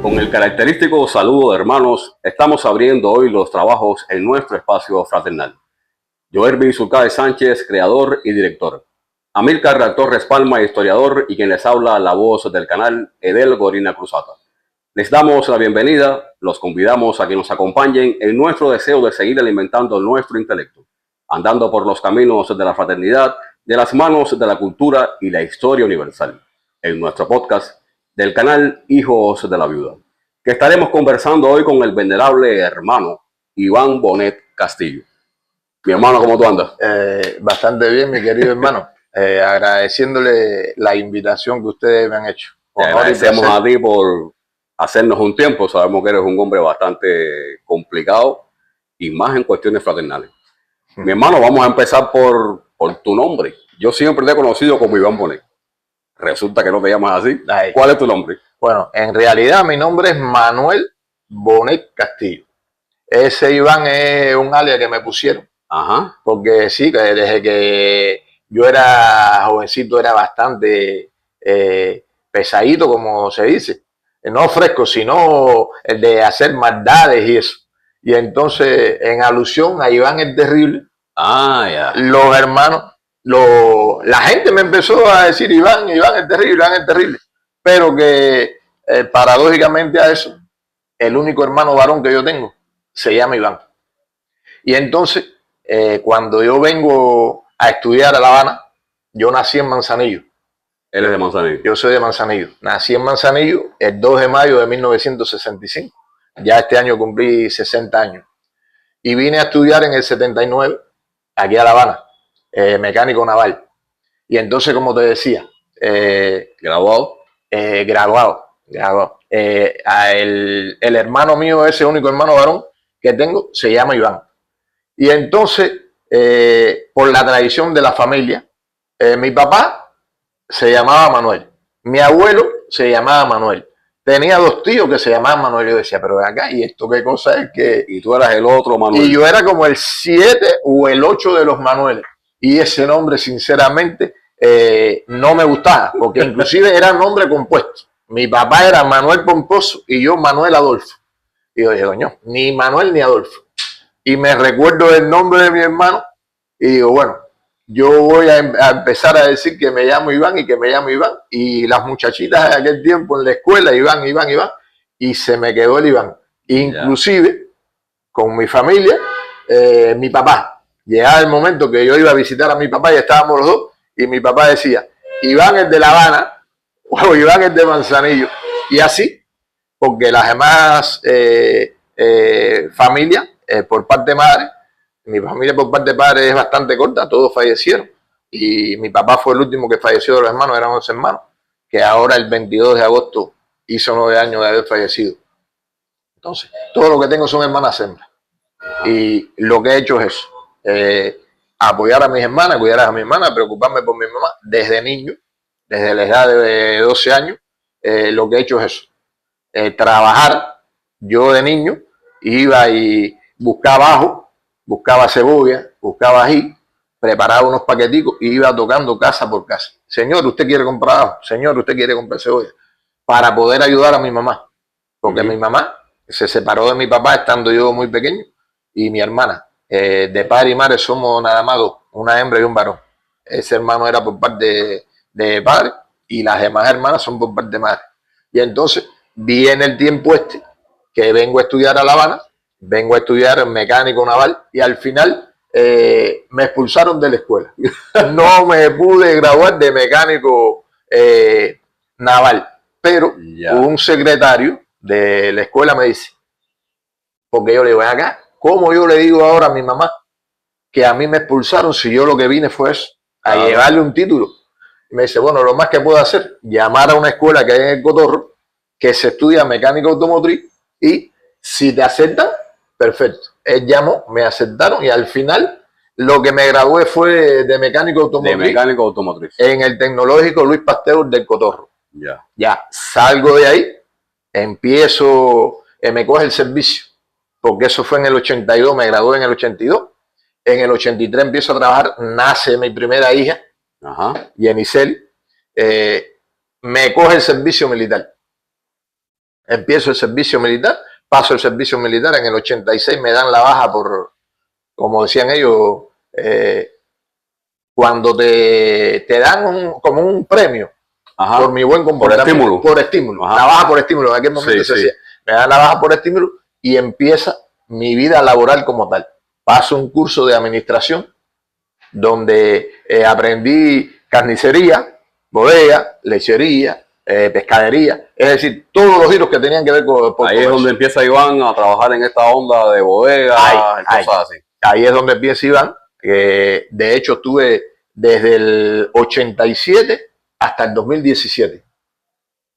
Con el característico saludo de hermanos, estamos abriendo hoy los trabajos en nuestro espacio fraternal. Joerby Zulcade Sánchez, creador y director. Amílcar Torres Palma, historiador, y quien les habla, la voz del canal, Edel Gorina Cruzata. Les damos la bienvenida, los convidamos a que nos acompañen en nuestro deseo de seguir alimentando nuestro intelecto, andando por los caminos de la fraternidad, de las manos de la cultura y la historia universal, en nuestro podcast del canal Hijos de la Viuda, que estaremos conversando hoy con el venerable hermano Iván Bonet Castillo. Mi hermano, ¿cómo tú andas? Bastante bien, mi querido hermano. Agradeciéndole la invitación que ustedes me han hecho. Te agradecemos a ti por hacernos un tiempo. Sabemos que eres un hombre bastante complicado y más en cuestiones fraternales. Mi hermano, vamos a empezar por tu nombre. Yo siempre te he conocido como Iván Bonet. Resulta que no te llamas así. Ay. ¿Cuál es tu nombre? Bueno, en realidad mi nombre es Manuel Bonet Castillo. Ese Iván es un alias que me pusieron. Ajá. Porque sí, que desde que yo era jovencito era bastante pesadito, como se dice. No fresco, sino el de hacer maldades y eso. Y entonces, en alusión a Iván el Terrible, los hermanos, la gente me empezó a decir Iván el Terrible, Iván el Terrible. Pero que paradójicamente a eso, el único hermano varón que yo tengo se llama Iván. Y entonces, cuando yo vengo a estudiar a La Habana, yo nací en Manzanillo. Él es de Manzanillo. Yo soy de Manzanillo. Nací en Manzanillo el 2 de mayo de 1965. Ya este año cumplí 60 años. Y vine a estudiar en el 79, aquí a La Habana, mecánico naval. Y entonces, como te decía, ¿Graduado? Graduado. El hermano mío, ese único hermano varón que tengo, se llama Iván. Y entonces, por la tradición de la familia, mi papá se llamaba Manuel, mi abuelo se llamaba Manuel, tenía dos tíos que se llamaban Manuel. Yo decía, pero ven acá, ¿y esto qué cosa es? Que Y tú eras el otro Manuel. Y yo era como el 7 o el 8 de los Manueles. Y ese nombre, sinceramente, no me gustaba, porque inclusive era nombre compuesto. Mi papá era Manuel Pomposo y yo Manuel Adolfo. Y yo dije, coño, ni Manuel ni Adolfo. Y me recuerdo el nombre de mi hermano y digo, bueno, yo voy a empezar a decir que me llamo Iván y que me llamo Iván. Y las muchachitas de aquel tiempo en la escuela, Iván, y se me quedó el Iván. Inclusive, con mi familia, mi papá, llegaba el momento que yo iba a visitar a mi papá y estábamos los dos, y mi papá decía, Iván es de La Habana o Iván es de Manzanillo. Y así, porque las demás familias, por parte de madre, mi familia por parte de padre es bastante corta, todos fallecieron. Y mi papá fue el último que falleció de los hermanos, eran 11 hermanos, que ahora el 22 de agosto hizo 9 años de haber fallecido. Entonces, todo lo que tengo son hermanas hembras. Y lo que he hecho es eso, apoyar a mis hermanas, cuidar a mi hermana, preocuparme por mi mamá desde niño, desde la edad de 12 años. Lo que he hecho es eso, trabajar. Yo de niño iba y buscaba ajo, buscaba cebolla, buscaba ají, preparaba unos paqueticos y iba tocando casa por casa. Señor, ¿usted quiere comprar ajo? Señor, ¿usted quiere comprar cebolla? Para poder ayudar a mi mamá. Porque mi mamá se separó de mi papá estando yo muy pequeño, y mi hermana, de padre y madre somos nada más dos, una hembra y un varón. Ese hermano era por parte de padre y las demás hermanas son por parte de madre. Y entonces viene el tiempo que vengo a estudiar a La Habana, vengo a estudiar mecánico naval y al final me expulsaron de la escuela. No me pude graduar de mecánico naval, pero un secretario de la escuela me dice, porque yo le digo, ven acá, ¿cómo yo le digo ahora a mi mamá que a mí me expulsaron si yo lo que vine fue eso, a llevarle un título? Y me dice, bueno, lo más que puedo hacer, llamar a una escuela que hay en el Cotorro, que se estudia mecánica automotriz, y si te aceptan, perfecto. Él llamó, me aceptaron y al final lo que me gradué fue de mecánico automotriz. En el Tecnológico Luis Pasteur del Cotorro. Ya salgo de ahí, empiezo, me coge el servicio, porque eso fue en el 82, me gradué en el 82. En el 83 empiezo a trabajar, nace mi primera hija, Yenicel, me coge el servicio militar. empiezo el servicio militar, paso el servicio militar, en el 86 me dan la baja por, como decían ellos, cuando te dan como un premio. Ajá. Por mi buen comportamiento. Por estímulo. Ajá. La baja por estímulo. En aquel momento se decía. Me dan la baja por estímulo y empieza mi vida laboral como tal. Paso un curso de administración donde aprendí carnicería, bodega, lechería, pescadería. Es decir, todos los giros que tenían que ver con... Ahí es donde empieza Iván a trabajar en esta onda de bodega y cosas así. Ahí es donde empieza Iván. De hecho, estuve desde el 87 hasta el 2017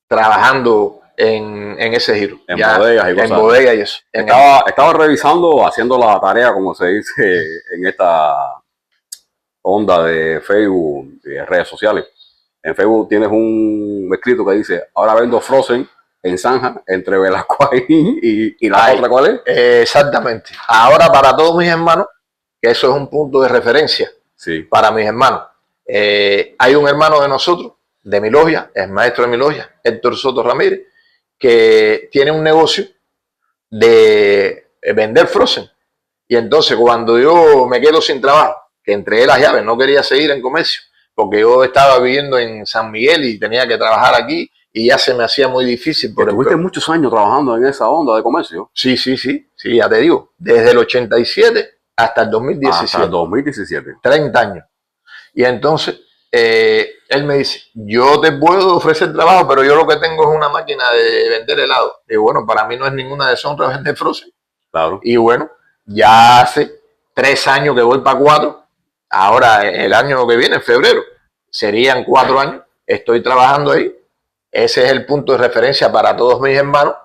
trabajando en ese giro. En bodegas y cosas. En bodegas y eso. Estaba revisando, haciendo la tarea, como se dice en esta onda de Facebook y de redes sociales. En Facebook tienes un escrito que dice: ahora vendo Frozen en Zanja, entre Velascoaín y la otra, ¿cuál es? Exactamente. Ahora, para todos mis hermanos, que eso es un punto de referencia para mis hermanos. Hay un hermano de nosotros, de mi logia, es maestro de mi logia, Héctor Soto Ramírez, que tiene un negocio de vender Frozen. Y entonces, cuando yo me quedo sin trabajo, que entregué las llaves, no quería seguir en comercio, porque yo estaba viviendo en San Miguel y tenía que trabajar aquí y ya se me hacía muy difícil. ¿Tuviste muchos años trabajando en esa onda de comercio? Sí, ya te digo, desde el 87 hasta el 2017. Hasta el 2017. 30 años. Y entonces, él me dice: yo te puedo ofrecer trabajo, pero yo lo que tengo es una máquina de vender helado. Y bueno, para mí no es ninguna deshonra vender Frozen. Claro. Y bueno, ya hace 3 años que voy para 4. Ahora, el año que viene, en febrero, serían 4 años. Estoy trabajando ahí. Ese es el punto de referencia para todos mis hermanos,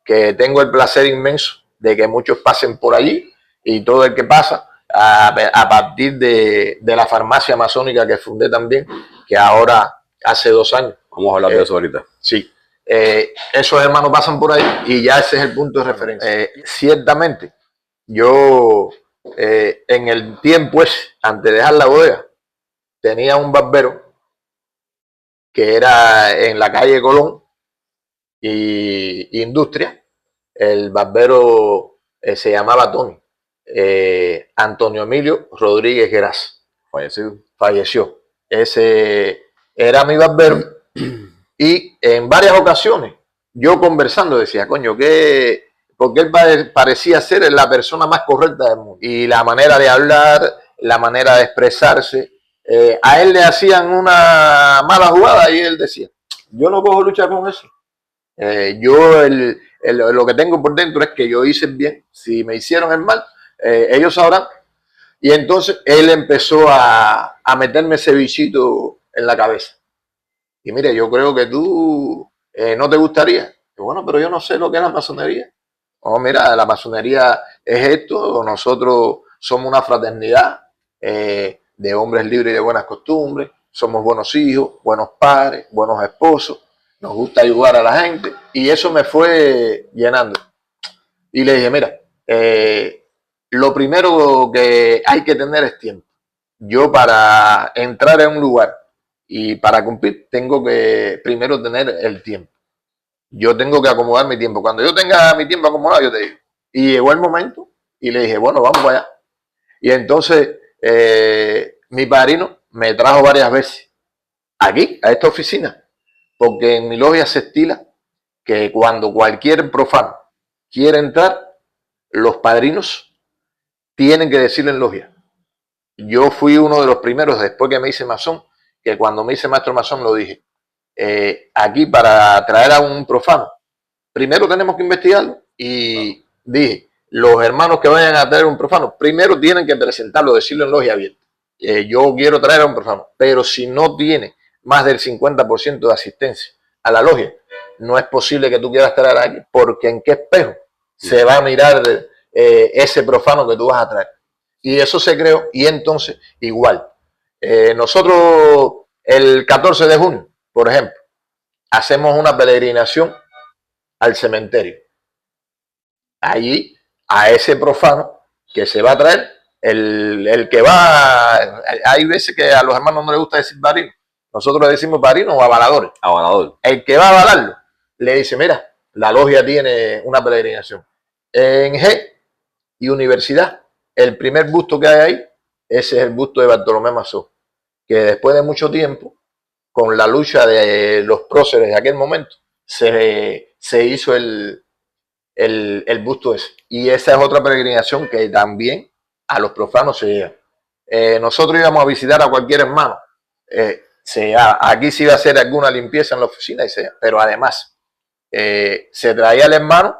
que tengo el placer inmenso de que muchos pasen por allí, y todo el que pasa a partir de la farmacia masónica que fundé también, que ahora hace 2 años. Vamos a hablar de eso ahorita. Sí. Esos hermanos pasan por ahí y ya ese es el punto de referencia. Ciertamente, yo en el tiempo ese, antes de dejar la bodega, tenía un barbero que era en la calle Colón y Industria. El barbero se llamaba Tony. Antonio Emilio Rodríguez Geraz. Falleció. Ese era mi barbero. Y en varias ocasiones, yo conversando decía: coño, porque él parecía ser la persona más correcta del mundo. Y la manera de hablar, la manera de expresarse, a él le hacían una mala jugada y él decía: yo no cojo lucha con eso. Lo que tengo por dentro es que yo hice el bien. Si me hicieron el mal, ellos sabrán. Y entonces él empezó a meterme ese bichito en la cabeza. Y mire, yo creo que tú no te gustaría. Y bueno, pero yo no sé lo que es la masonería. Oh, mira, la masonería es esto. Nosotros somos una fraternidad de hombres libres y de buenas costumbres. Somos buenos hijos, buenos padres, buenos esposos. Nos gusta ayudar a la gente. Y eso me fue llenando. Y le dije: mira, lo primero que hay que tener es tiempo. Yo, para entrar en un lugar y para cumplir, tengo que primero tener el tiempo. Yo tengo que acomodar mi tiempo. Cuando yo tenga mi tiempo acomodado, yo te digo. Y llegó el momento y le dije: bueno, vamos para allá. Y entonces mi padrino me trajo varias veces aquí, a esta oficina, porque en mi logia se estila que cuando cualquier profano quiere entrar, los padrinos tienen que decirlo en logia. Yo fui uno de los primeros, después que me hice masón, que cuando me hice maestro masón lo dije: aquí, para traer a un profano, primero tenemos que investigarlo. Y dije: los hermanos que vayan a traer un profano, primero tienen que presentarlo, decirlo en logia abierta. Yo quiero traer a un profano, pero si no tiene más del 50% de asistencia a la logia, no es posible que tú quieras traer a alguien, porque ¿en qué espejo se va a mirar ese profano que tú vas a traer? Y eso se creó. Y entonces, igual, nosotros el 14 de junio, por ejemplo, hacemos una peregrinación al cementerio. Allí, a ese profano que se va a traer, el que va, hay veces que a los hermanos no les gusta decir padrino. Nosotros le decimos padrino o avaladores. Avalador. El que va a avalarlo le dice: mira, la logia tiene una peregrinación. En G y Universidad, el primer busto que hay ahí, ese es el busto de Bartolomé Mazó, que después de mucho tiempo, con la lucha de los próceres de aquel momento, se hizo el busto ese. Y esa es otra peregrinación que también a los profanos se llega. Nosotros íbamos a visitar a cualquier hermano. Aquí se iba a hacer alguna limpieza en la oficina, pero además se traía al hermano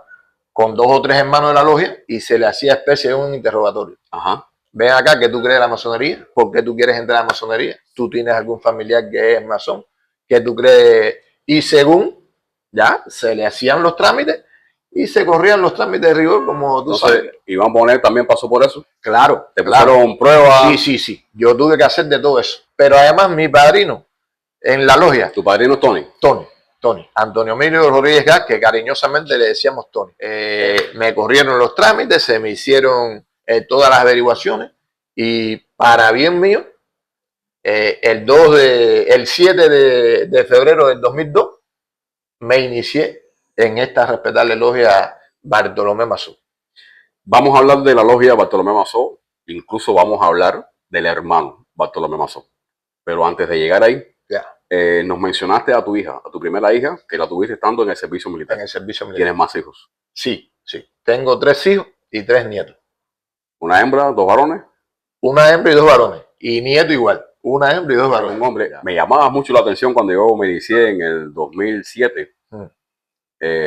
con 2 o 3 hermanos de la logia y se le hacía especie de un interrogatorio. Ajá. Ven acá, ¿qué tú crees de la masonería? ¿Por qué tú quieres entrar a la masonería? ¿Tú tienes algún familiar que es masón? ¿Qué tú crees? Y según ya se le hacían los trámites y se corrían los trámites de rigor, como tú sabes. Iván Bonet también pasó por eso. Claro. Te pusieron pruebas. Sí. Yo tuve que hacer de todo eso. Pero además mi padrino en la logia. ¿Tu padrino es Tony? Tony. Antonio Emilio Rodríguez Gas, que cariñosamente le decíamos Tony. Me corrieron los trámites, se me hicieron todas las averiguaciones y para bien mío, el 7 de febrero del 2002 me inicié en esta respetable logia Bartolomé Mazó. Vamos a hablar de la logia Bartolomé Mazó, incluso vamos a hablar del hermano Bartolomé Mazó. Pero antes de llegar ahí, nos mencionaste a tu hija, a tu primera hija, que la tuviste estando en el servicio militar. En el servicio militar. ¿Tienes más hijos? Sí. Tengo 3 hijos y 3 nietos. ¿Una hembra, 2 varones? Una hembra y 2 varones. Y nieto igual. Una hembra y 2 varones. Un hombre. Me llamaba mucho la atención cuando yo me inicié en el 2007.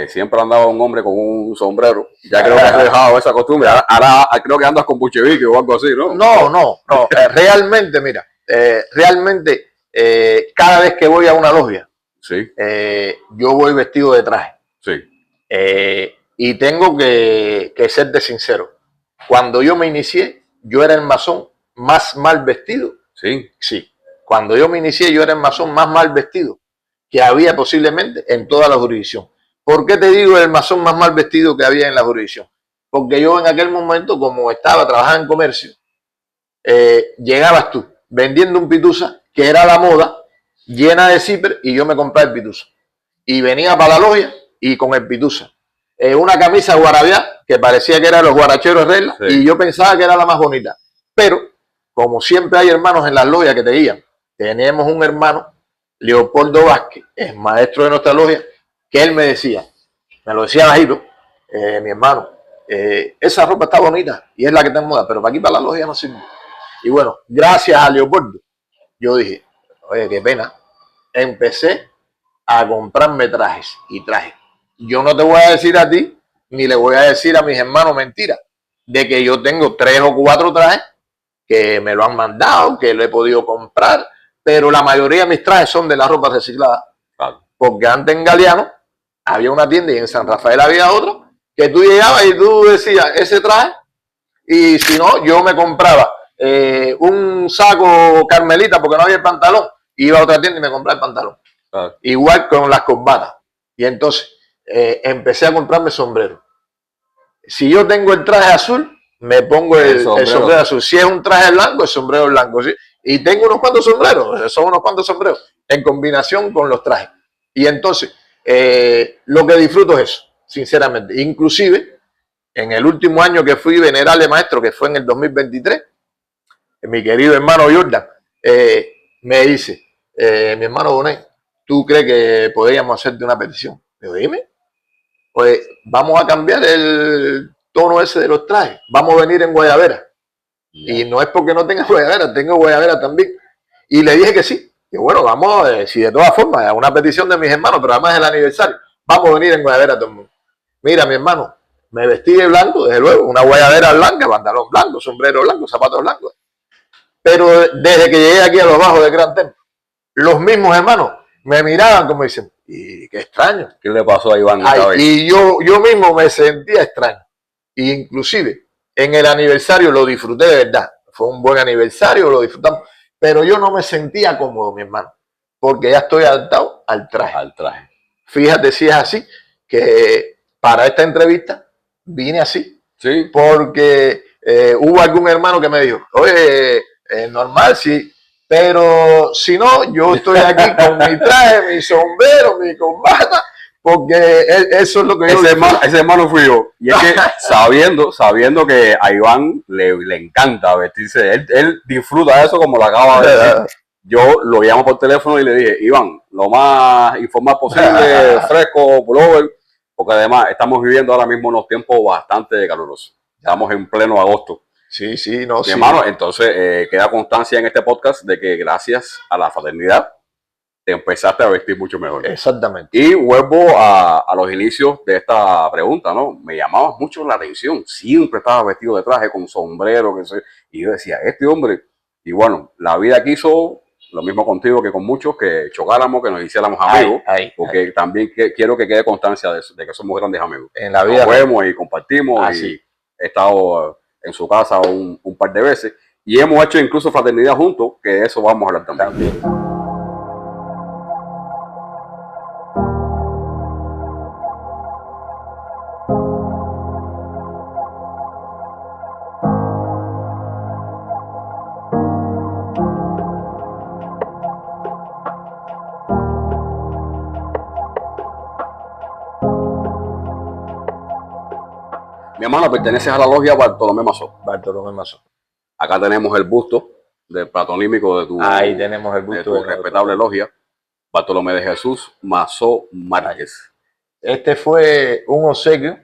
Siempre andaba un hombre con un sombrero. Ya creo que has dejado esa costumbre. Ahora creo que andas con buchevique o algo así, ¿no? No. Realmente, mira, cada vez que voy a una logia, yo voy vestido de traje. Sí. Y tengo que serte sincero. Cuando yo me inicié, yo era el masón más mal vestido. Sí. Cuando yo me inicié, yo era el masón más mal vestido que había posiblemente en toda la jurisdicción. ¿Por qué te digo el masón más mal vestido que había en la jurisdicción? Porque yo en aquel momento, como estaba trabajando en comercio, llegabas tú vendiendo un pitusa, que era la moda, llena de zipper, y yo me compraba el pitusa. Y venía para la logia y con el pitusa. Una camisa guarabiá, que parecía que era los guaracheros de regla, y yo pensaba que era la más bonita. Pero, como siempre hay hermanos en las logias que te guían, tenemos un hermano, Leopoldo Vázquez, es maestro de nuestra logia, que él me decía, me lo decía bajito, mi hermano, esa ropa está bonita y es la que está en moda, pero para aquí, para la logia, no sirve. Y bueno, gracias a Leopoldo, yo dije, oye, qué pena, empecé a comprarme trajes y trajes. Yo no te voy a decir a ti, ni le voy a decir a mis hermanos mentira, de que yo tengo 3 o 4 trajes que me lo han mandado, que lo he podido comprar, pero la mayoría de mis trajes son de la ropa reciclada. Porque antes en Galeano había una tienda y en San Rafael había otra, que tú llegabas y tú decías ese traje, y si no, yo me compraba un saco Carmelita porque no había el pantalón, iba a otra tienda y me compraba el pantalón. Igual con las corbatas. Y entonces empecé a comprarme sombreros. Si yo tengo el traje azul, me pongo el sombrero azul. Si es un traje blanco, el sombrero blanco. ¿Sí? Y tengo unos cuantos sombreros, son unos cuantos sombreros, en combinación con los trajes. Y entonces, lo que disfruto es eso, sinceramente. Inclusive, en el último año que fui venerable maestro, que fue en el 2023, mi querido hermano Jordan me dice, mi hermano Bonet, ¿tú crees que podríamos hacerte una petición? Digo, dime. Pues vamos a cambiar el tono ese de los trajes. Vamos a venir en guayabera. Y no es porque no tenga guayabera, tengo guayabera también. Y le dije que sí. Y bueno, vamos, si de todas formas, es una petición de mis hermanos, pero además es el aniversario, vamos a venir en guayabera todo el mundo. Mira, mi hermano, me vestí de blanco, desde luego, una guayabera blanca, pantalón blanco, sombrero blanco, zapatos blancos. Pero desde que llegué aquí a los bajos de Gran Templo, los mismos hermanos me miraban como dicen, y qué extraño. ¿Qué le pasó a Iván? Y yo mismo me sentía extraño. Y inclusive, en el aniversario lo disfruté de verdad. Fue un buen aniversario, lo disfrutamos. Pero yo no me sentía cómodo, mi hermano, porque ya estoy adaptado al traje. Fíjate si es así, que para esta entrevista vine así. Sí. Porque hubo algún hermano que me dijo, oye, es normal, sí, pero si no, yo estoy aquí con mi traje, mi sombrero, mi corbata, porque eso es lo que yo ese hermano fui yo. Y es que sabiendo que a Iván le encanta vestirse, él disfruta de eso como lo acaba de decir. Yo lo llamo por teléfono y le dije, Iván, lo más informal posible, fresco, pullover, porque además estamos viviendo ahora mismo unos tiempos bastante calurosos. Estamos en pleno agosto. Sí, sí, no, Mi sí. hermano, entonces queda constancia en este podcast de que gracias a la fraternidad te empezaste a vestir mucho mejor. Exactamente. Y vuelvo a los inicios de esta pregunta, ¿no? Me llamaba mucho la atención. Siempre estaba vestido de traje, con sombrero, y yo decía, este hombre, y bueno, la vida quiso lo mismo contigo que con muchos, que chocáramos, que nos hiciéramos amigos, porque también quiero que quede constancia de que somos grandes amigos. En la vida. Nos vemos y compartimos, y he estado en su casa un par de veces, y hemos hecho incluso fraternidad juntos, que de eso vamos a hablar también. Mi hermano, perteneces a la logia Bartolomé Mazó. Bartolomé Mazó. Acá tenemos el busto del patronímico de tu, ahí tenemos el busto de tu respetable logia, Bartolomé de Jesús Mazó Márquez. Este fue un obsequio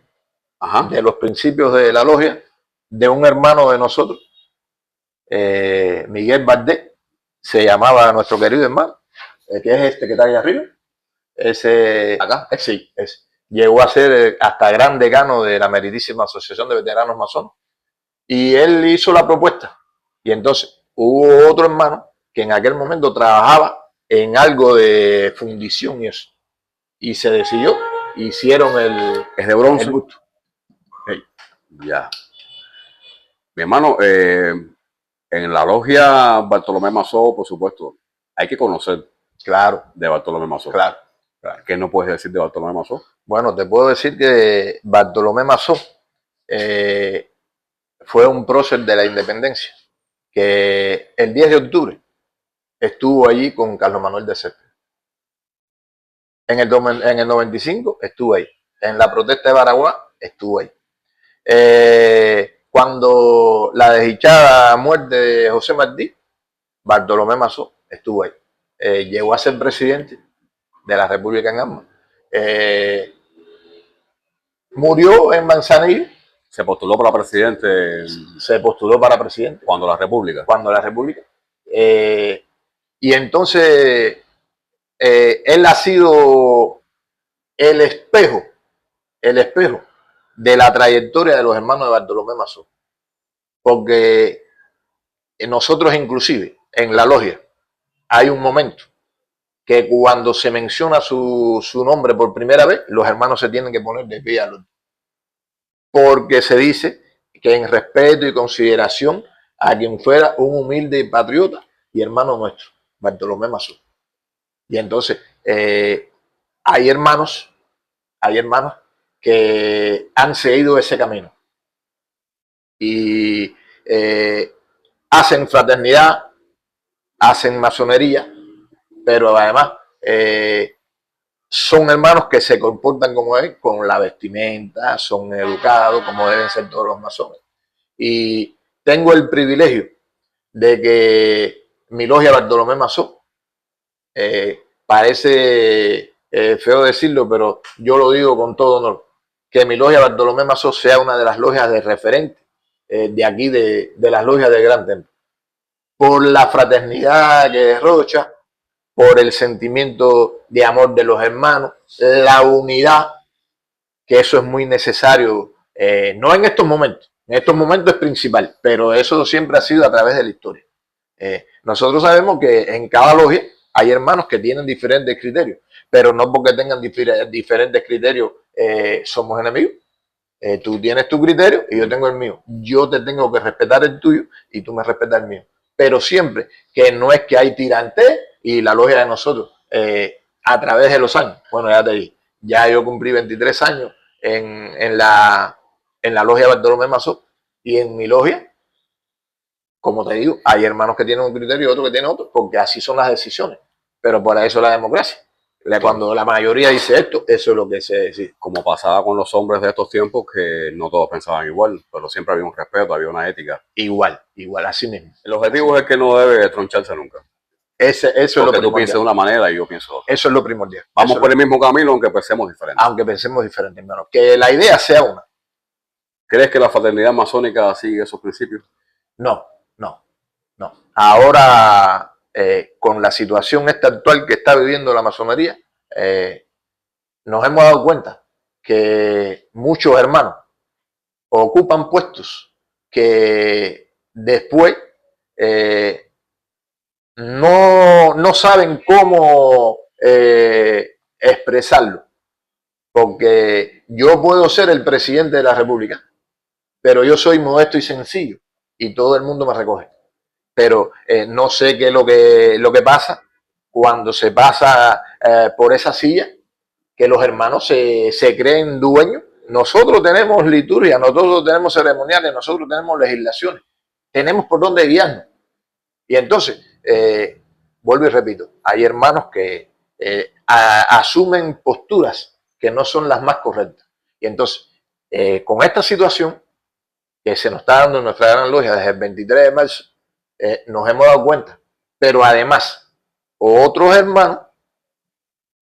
de los principios de la logia de un hermano de nosotros, Miguel Valdés, se llamaba nuestro querido hermano, que es este que está ahí arriba. Ese, acá, sí, ese. Llegó a ser hasta gran decano de la meritísima Asociación de Veteranos Masones. Y él hizo la propuesta. Y entonces hubo otro hermano que en aquel momento trabajaba en algo de fundición y eso. Y se decidió, hicieron el... Es de bronce. El busto. Okay. Ya. Mi hermano, en la logia Bartolomé Mazó, por supuesto, hay que conocer. Claro. De Bartolomé Mazó. Claro. ¿Qué no puedes decir de Bartolomé Mazó? Bueno, te puedo decir que Bartolomé Mazó fue un prócer de la independencia, que el 10 de octubre estuvo allí con Carlos Manuel de Céspedes. En el 95 estuvo ahí. En la protesta de Baraguá estuvo ahí. Cuando la desdichada muerte de José Martí, Bartolomé Mazó estuvo ahí. Llegó a ser presidente de la República en Armas. Murió en Manzanillo. Se postuló para presidente. Se postuló para presidente. Cuando la República. Cuando la República. Y entonces él ha sido el espejo de la trayectoria de los hermanos de Bartolomé Mazó. Porque nosotros inclusive en la logia hay un momento que cuando se menciona su nombre por primera vez, los hermanos se tienen que poner de pie al otro. Porque se dice que en respeto y consideración a quien fuera un humilde patriota y hermano nuestro, Bartolomé Mazó. Y entonces hay hermanos que han seguido ese camino y hacen fraternidad, hacen masonería, pero además son hermanos que se comportan como él, con la vestimenta, son educados como deben ser todos los masones. Y tengo el privilegio de que mi logia Bartolomé Mazó, parece feo decirlo, pero yo lo digo con todo honor, que mi logia Bartolomé Mazó sea una de las logias de referente de aquí, de las logias del Gran Templo. Por la fraternidad que derrocha, por el sentimiento de amor de los hermanos, la unidad, que eso es muy necesario, no en estos momentos es principal, pero eso siempre ha sido a través de la historia. Nosotros sabemos que en cada logia hay hermanos que tienen diferentes criterios, pero no porque tengan diferentes criterios somos enemigos. Tú tienes tu criterio y yo tengo el mío. Yo te tengo que respetar el tuyo y tú me respetas el mío. Pero siempre que no es que hay tirante y la logia de nosotros a través de los años. Bueno, ya te dije, ya yo cumplí 23 años en la logia Bartolomé Mazó y en mi logia, como te digo, hay hermanos que tienen un criterio y otros que tienen otro, porque así son las decisiones. Pero por eso la democracia. Cuando la mayoría dice esto, eso es lo que se decide. Como pasaba con los hombres de estos tiempos, que no todos pensaban igual, pero siempre había un respeto, había una ética. Igual, así mismo. El objetivo es el que no debe troncharse nunca. Eso es lo Porque tú piensas de una manera y yo pienso de otra. Eso es lo primordial. Vamos por el mismo camino, aunque pensemos diferente. Aunque pensemos diferente, hermano. Que la idea sea una. ¿Crees que la fraternidad masónica sigue esos principios? No. Ahora, con la situación esta actual que está viviendo la masonería, nos hemos dado cuenta que muchos hermanos ocupan puestos que después no saben cómo expresarlo. Porque yo puedo ser el presidente de la República, pero yo soy modesto y sencillo y todo el mundo me recoge. Pero no sé qué es lo que pasa cuando se pasa por esa silla, que los hermanos se creen dueños. Nosotros tenemos liturgia, nosotros tenemos ceremoniales, nosotros tenemos legislaciones, tenemos por dónde guiarnos. Y entonces, vuelvo y repito, hay hermanos que asumen posturas que no son las más correctas. Y entonces, con esta situación que se nos está dando en nuestra gran logia desde el 23 de marzo, nos hemos dado cuenta. Pero además, otros hermanos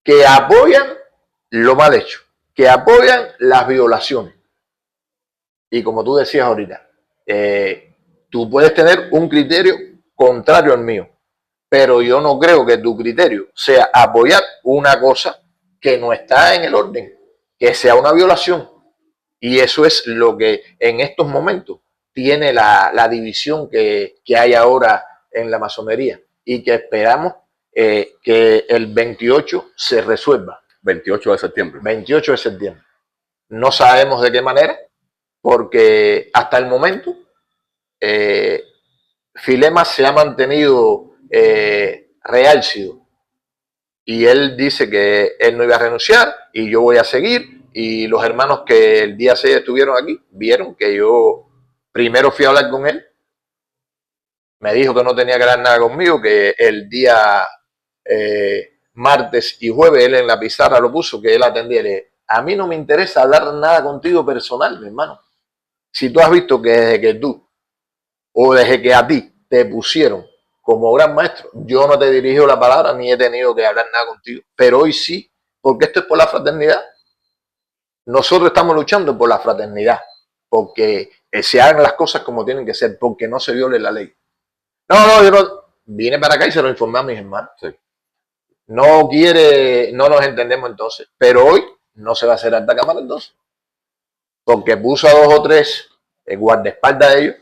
que apoyan lo mal hecho, que apoyan las violaciones. Y como tú decías ahorita, tú puedes tener un criterio contrario al mío, pero yo no creo que tu criterio sea apoyar una cosa que no está en el orden, que sea una violación. Y eso es lo que en estos momentos tiene la división que hay ahora en la masonería y que esperamos que el 28 se resuelva. 28 de septiembre. 28 de septiembre. No sabemos de qué manera, porque hasta el momento Filema se ha mantenido reálcido. Y él dice que él no iba a renunciar y yo voy a seguir. Y los hermanos que el día 6 estuvieron aquí vieron que yo primero fui a hablar con él. Me dijo que no tenía que hablar nada conmigo, que el día martes y jueves él en la pizarra lo puso, que él atendía. Le dije, a mí no me interesa hablar nada contigo personal, mi hermano. Si tú has visto que desde que tú o desde que a ti te pusieron como gran maestro, yo no te he dirigido la palabra ni he tenido que hablar nada contigo. Pero hoy sí, porque esto es por la fraternidad. Nosotros estamos luchando por la fraternidad, porque se hagan las cosas como tienen que ser, porque no se viole la ley. No, yo no vine para acá y se lo informé a mis hermanos. Sí. No nos entendemos entonces, pero hoy no se va a hacer alta cámara entonces, porque puso a 2 o 3 guardaespaldas de ellos,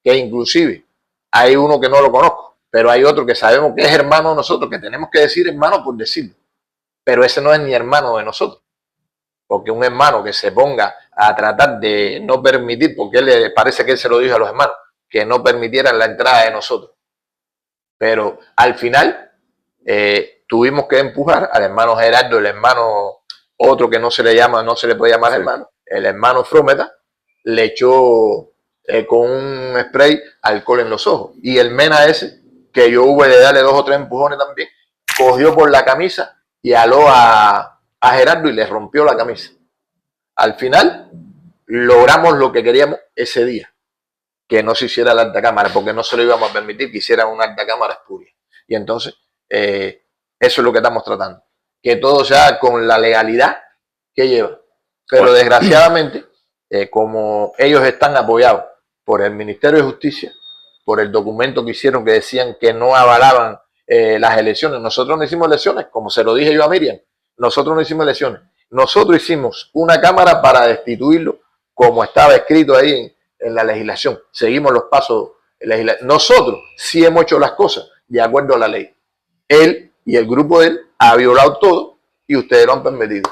que inclusive hay uno que no lo conozco, pero hay otro que sabemos que es hermano de nosotros, que tenemos que decir hermano por decirlo, pero ese no es ni hermano de nosotros. Porque un hermano que se ponga a tratar de no permitir, porque él le parece que él se lo dijo a los hermanos, que no permitieran la entrada de nosotros. Pero al final tuvimos que empujar al hermano Gerardo, el hermano otro que no se le puede llamar hermano, el hermano Frometa, le echó con un spray alcohol en los ojos. Y el Mena ese, que yo hubo de darle 2 o 3 empujones también, cogió por la camisa y aló a Gerardo y le rompió la camisa. Al final logramos lo que queríamos ese día, que no se hiciera la alta cámara, porque no se lo íbamos a permitir que hicieran una alta cámara espuria. Y entonces eso es lo que estamos tratando, que todo sea con la legalidad que lleva. Pero desgraciadamente, como ellos están apoyados por el Ministerio de Justicia, por el documento que hicieron que decían que no avalaban las elecciones, nosotros no hicimos elecciones, como se lo dije yo a Miriam. Nosotros no hicimos elecciones. Nosotros hicimos una cámara para destituirlo, como estaba escrito ahí en la legislación. Seguimos los pasos legislativos. Nosotros sí hemos hecho las cosas de acuerdo a la ley. Él y el grupo de él ha violado todo y ustedes lo han permitido.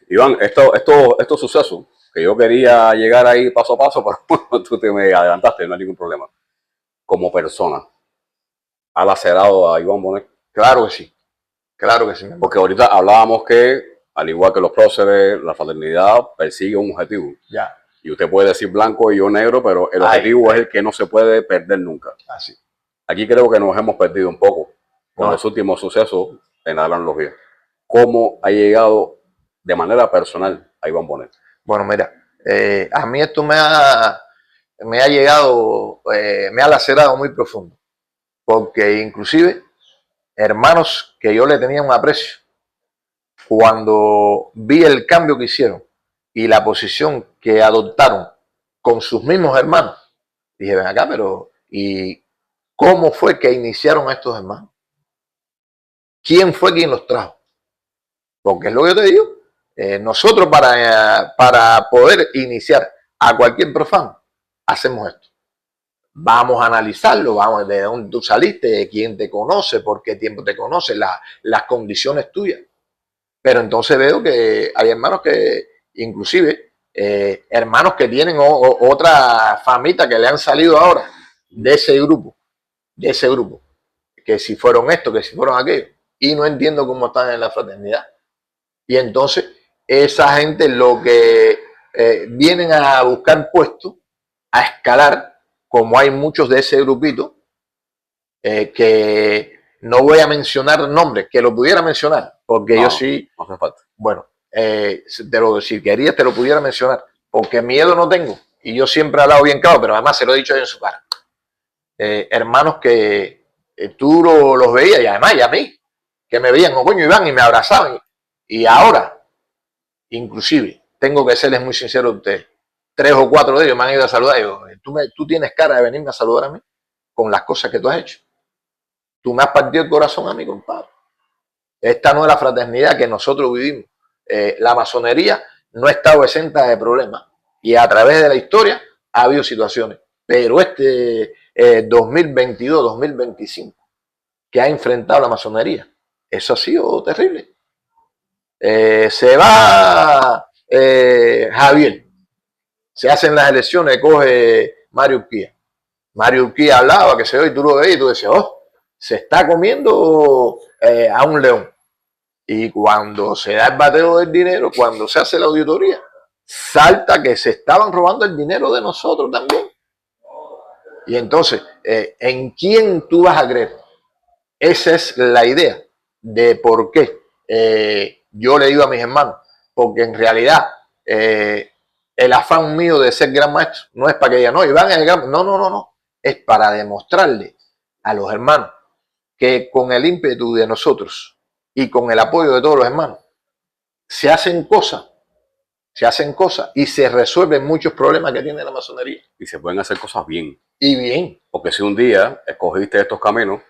Iván, estos sucesos, que yo quería llegar ahí paso a paso, pero tú te me adelantaste, no hay ningún problema. Como persona, ¿ha lacerado a Iván Bonet? Claro que sí. Claro que sí. Porque ahorita hablábamos que, al igual que los próceres, la fraternidad persigue un objetivo. Ya. Y usted puede decir blanco y yo negro, pero el objetivo es el que no se puede perder nunca. cómo ha llegado de manera personal a Iván Bonet. Bueno, mira, a mí esto me ha llegado, me ha lacerado muy profundo, porque inclusive hermanos que yo le tenía un aprecio, cuando vi el cambio que hicieron y la posición que adoptaron con sus mismos hermanos, dije, ven acá, pero ¿y cómo fue que iniciaron a estos hermanos? ¿Quién fue quien los trajo? Porque es lo que yo te digo, nosotros para poder iniciar a cualquier profano, hacemos esto. Vamos a analizarlo, vamos de dónde tú saliste, de quién te conoce, por qué tiempo te conoce, las condiciones tuyas. Pero entonces veo que hay hermanos que, inclusive, hermanos que tienen otra famita que le han salido ahora de ese grupo, que si fueron esto, que si fueron aquello, y no entiendo cómo están en la fraternidad. Y entonces esa gente lo que vienen a buscar puestos, a escalar, como hay muchos de ese grupito, que no voy a mencionar nombres, que lo pudiera mencionar, porque yo sí, no hace falta. Bueno, si querías te lo pudiera mencionar, porque miedo no tengo, y yo siempre he hablado bien claro, pero además se lo he dicho en su cara. Hermanos que tú los veías, y además y a mí, que me veían, oh, coño, Iván, y me abrazaban, y ahora, inclusive, tengo que serles muy sincero a ustedes, 3 o 4 de ellos me han ido a saludar, y digo, tú tienes cara de venirme a saludar a mí con las cosas que tú has hecho. Tú me has partido el corazón a mí, compadre. Esta no es la fraternidad que nosotros vivimos. La masonería no ha estado exenta de problemas, y a través de la historia ha habido situaciones, pero 2022-2025 que ha enfrentado la masonería, eso ha sido terrible. Se va Javier, se hacen las elecciones, coge Mario Urquía. Mario Urquía hablaba, que se ve, y tú lo veías y tú decías, oh, se está comiendo a un león. Y cuando se da el bateo del dinero, cuando se hace la auditoría, salta que se estaban robando el dinero de nosotros también. Y entonces, ¿en quién tú vas a creer? Esa es la idea de por qué yo le digo a mis hermanos, porque en realidad el afán mío de ser gran maestro no es para que digan, no, Iván es el gran maestro. No, es para demostrarle a los hermanos que con el ímpetu de nosotros y con el apoyo de todos los hermanos se hacen cosas y se resuelven muchos problemas que tiene la masonería. Y se pueden hacer cosas bien. Y bien. Porque si un día escogiste estos caminos,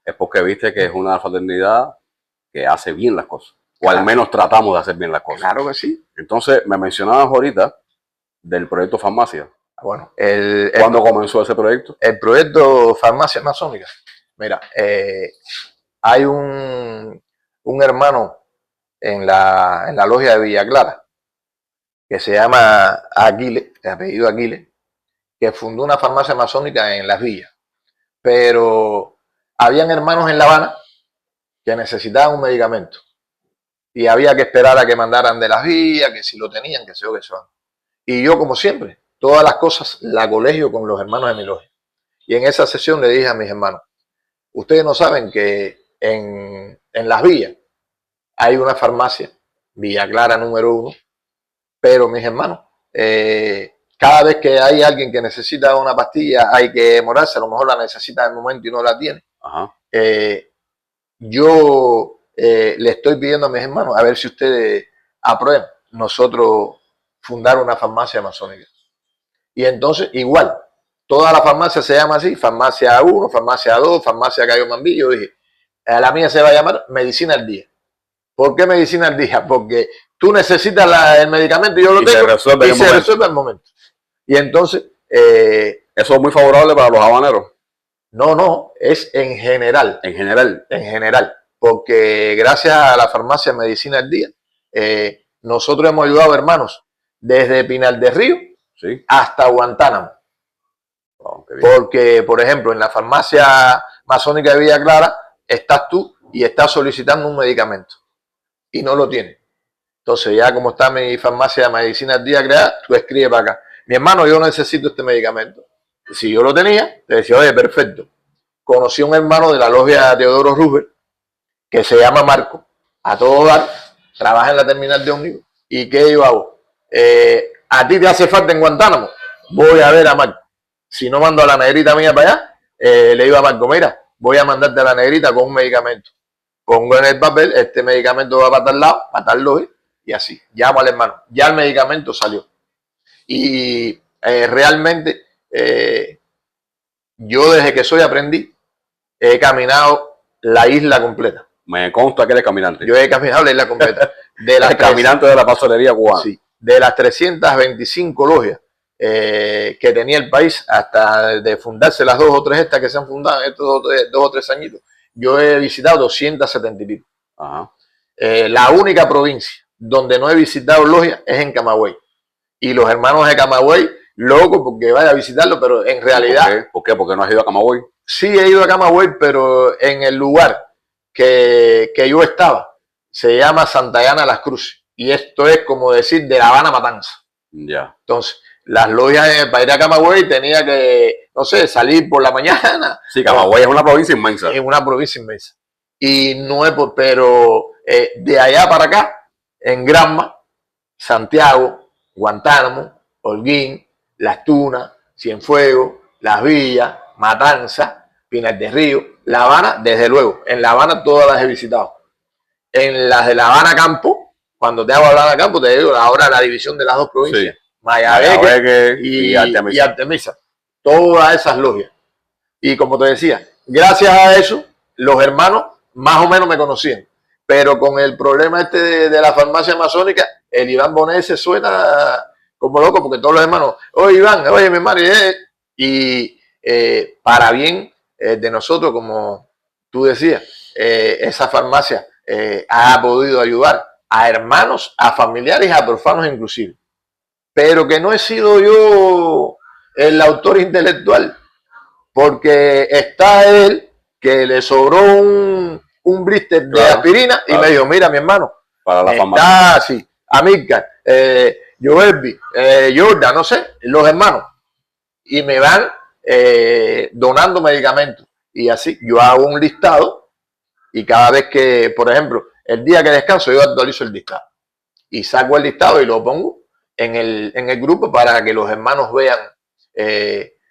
es porque viste que es una fraternidad que hace bien las cosas. O al menos tratamos de hacer bien las cosas. Claro que sí. Entonces, me mencionabas ahorita del proyecto Farmacia. Bueno, ¿cuándo comenzó ese proyecto? El proyecto Farmacia Masónica. Mira, hay un hermano en la logia de Villa Clara que se llama Aquiles, de apellido Aquiles, que fundó una farmacia masónica en Las Villas. Pero habían hermanos en La Habana que necesitaban un medicamento y había que esperar a que mandaran de Las Villas, que si lo tenían, que se o que se van. Y yo, como siempre, todas las cosas la colegio con los hermanos de mi logia. Y en esa sesión le dije a mis hermanos, ustedes no saben que en Las Villas hay una farmacia, Villa Clara número 1, pero mis hermanos, cada vez que hay alguien que necesita una pastilla hay que demorarse, a lo mejor la necesita en el momento y no la tiene. Yo le estoy pidiendo a mis hermanos a ver si ustedes aprueban nosotros fundar una farmacia masónica. Y entonces, igual, toda la farmacia se llama así, farmacia 1, farmacia 2, farmacia Cayo Mambillo. Yo dije, a la mía se va a llamar Medicina al Día. ¿Por qué Medicina al Día? Porque tú necesitas el medicamento y yo lo tengo y se resuelve al momento. Y entonces... ¿eso es muy favorable para los habaneros? No, es en general. En general. En general. Porque gracias a la farmacia Medicina al Día, nosotros hemos ayudado, hermanos, desde Pinal del Río hasta Guantánamo. Oh, porque, por ejemplo, en la farmacia masónica de Villa Clara estás tú y estás solicitando un medicamento y no lo tienes. Entonces, ya como está mi farmacia de Medicina al Día creada, tú escribes para acá. Mi hermano, yo necesito este medicamento. Si yo lo tenía, te decía, oye, perfecto. Conocí a un hermano de la logia Teodoro Roosevelt que se llama Marco, a todo dar, trabaja en la terminal de ómnibus. ¿Y qué yo hago? A ti te hace falta en Guantánamo, voy a ver a Marco. Si no mando a la negrita mía para allá, le digo a Marco, mira, voy a mandarte a la negrita con un medicamento. Pongo en el papel, este medicamento va para tal lado, para tal loje, y así. Llamo al hermano. Ya el medicamento salió. Y realmente, yo desde que soy aprendiz, he caminado la isla completa. Me consta que eres caminante. Yo he caminado la isla completa. El caminante de la pasolería cubana. Sí, de las 325 logias que tenía el país, hasta de fundarse las 2 o 3 estas que se han fundado en estos 2 o 3 añitos, yo he visitado 270 y pico. Ajá. La única provincia donde no he visitado logias es en Camagüey. Y los hermanos de Camagüey, locos porque vaya a visitarlo, pero en realidad... ¿Por qué? ¿Porque no has ido a Camagüey? Sí he ido a Camagüey, pero en el lugar que yo estaba, se llama Santayana Las Cruces. Y esto es como decir de La Habana Matanza. Ya. Entonces, las logias para ir a Camagüey tenía que, no sé, salir por la mañana. Sí, Camagüey es una provincia inmensa. Es una provincia inmensa. Y no es por, pero de allá para acá, en Granma, Santiago, Guantánamo, Holguín, Las Tunas, Cienfuegos, Las Villas, Matanza, Pinar del Río, La Habana, desde luego. En La Habana todas las he visitado. En las de La Habana Campo, cuando te hago hablar de campo, te digo ahora la división de las 2 provincias. Sí. Mayabeque y Artemisa. Todas esas logias. Y como te decía, gracias a eso, los hermanos más o menos me conocían. Pero con el problema este de la farmacia masónica, el Iván Bonet se suena como loco, porque todos los hermanos, oye Iván, oye mi hermano, y para bien de nosotros, como tú decías, esa farmacia ha podido ayudar a hermanos, a familiares, a profanos inclusive. Pero que no he sido yo el autor intelectual, porque está él que le sobró un blister de aspirina y me dijo, mira mi hermano, para la está así, Amílcar, Joelby, Jordan, no sé, los hermanos, y me van donando medicamentos. Y así yo hago un listado y cada vez que, por ejemplo, el día que descanso yo actualizo el listado y saco el listado y lo pongo en el grupo para que los hermanos vean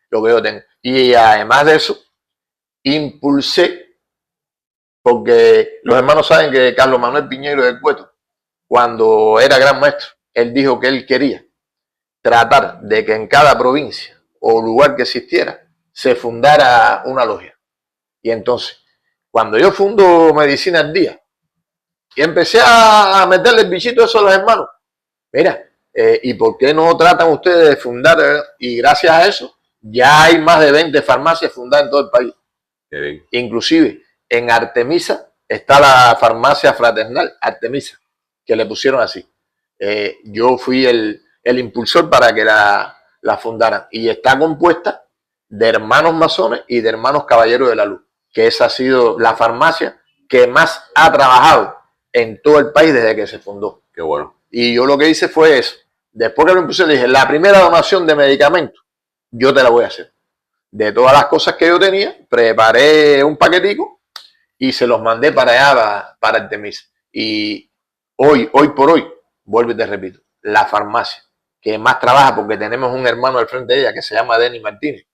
lo que yo tengo. Y además de eso, impulsé, porque los hermanos saben que Carlos Manuel Piñeiro del Cueto, cuando era gran maestro, él dijo que él quería tratar de que en cada provincia o lugar que existiera se fundara una logia. Y entonces, cuando yo fundo Medicina al Día y empecé a meterle el bichito eso a los hermanos, mira, ¿y por qué no tratan ustedes de fundar? Y gracias a eso ya hay más de 20 farmacias fundadas en todo el país. Inclusive en Artemisa está la farmacia fraternal Artemisa, que le pusieron así. Yo fui el impulsor para que la fundaran y está compuesta de hermanos masones y de hermanos caballeros de la luz, que esa ha sido la farmacia que más ha trabajado en todo el país desde que se fundó. Qué bueno. Y yo lo que hice fue eso. Después que lo impulsé, le dije, la primera donación de medicamentos, yo te la voy a hacer. De todas las cosas que yo tenía, preparé un paquetico y se los mandé para allá, para Artemisa. Y hoy por hoy, vuelvo y te repito, la farmacia que más trabaja, porque tenemos un hermano al frente de ella que se llama Denis Martínez,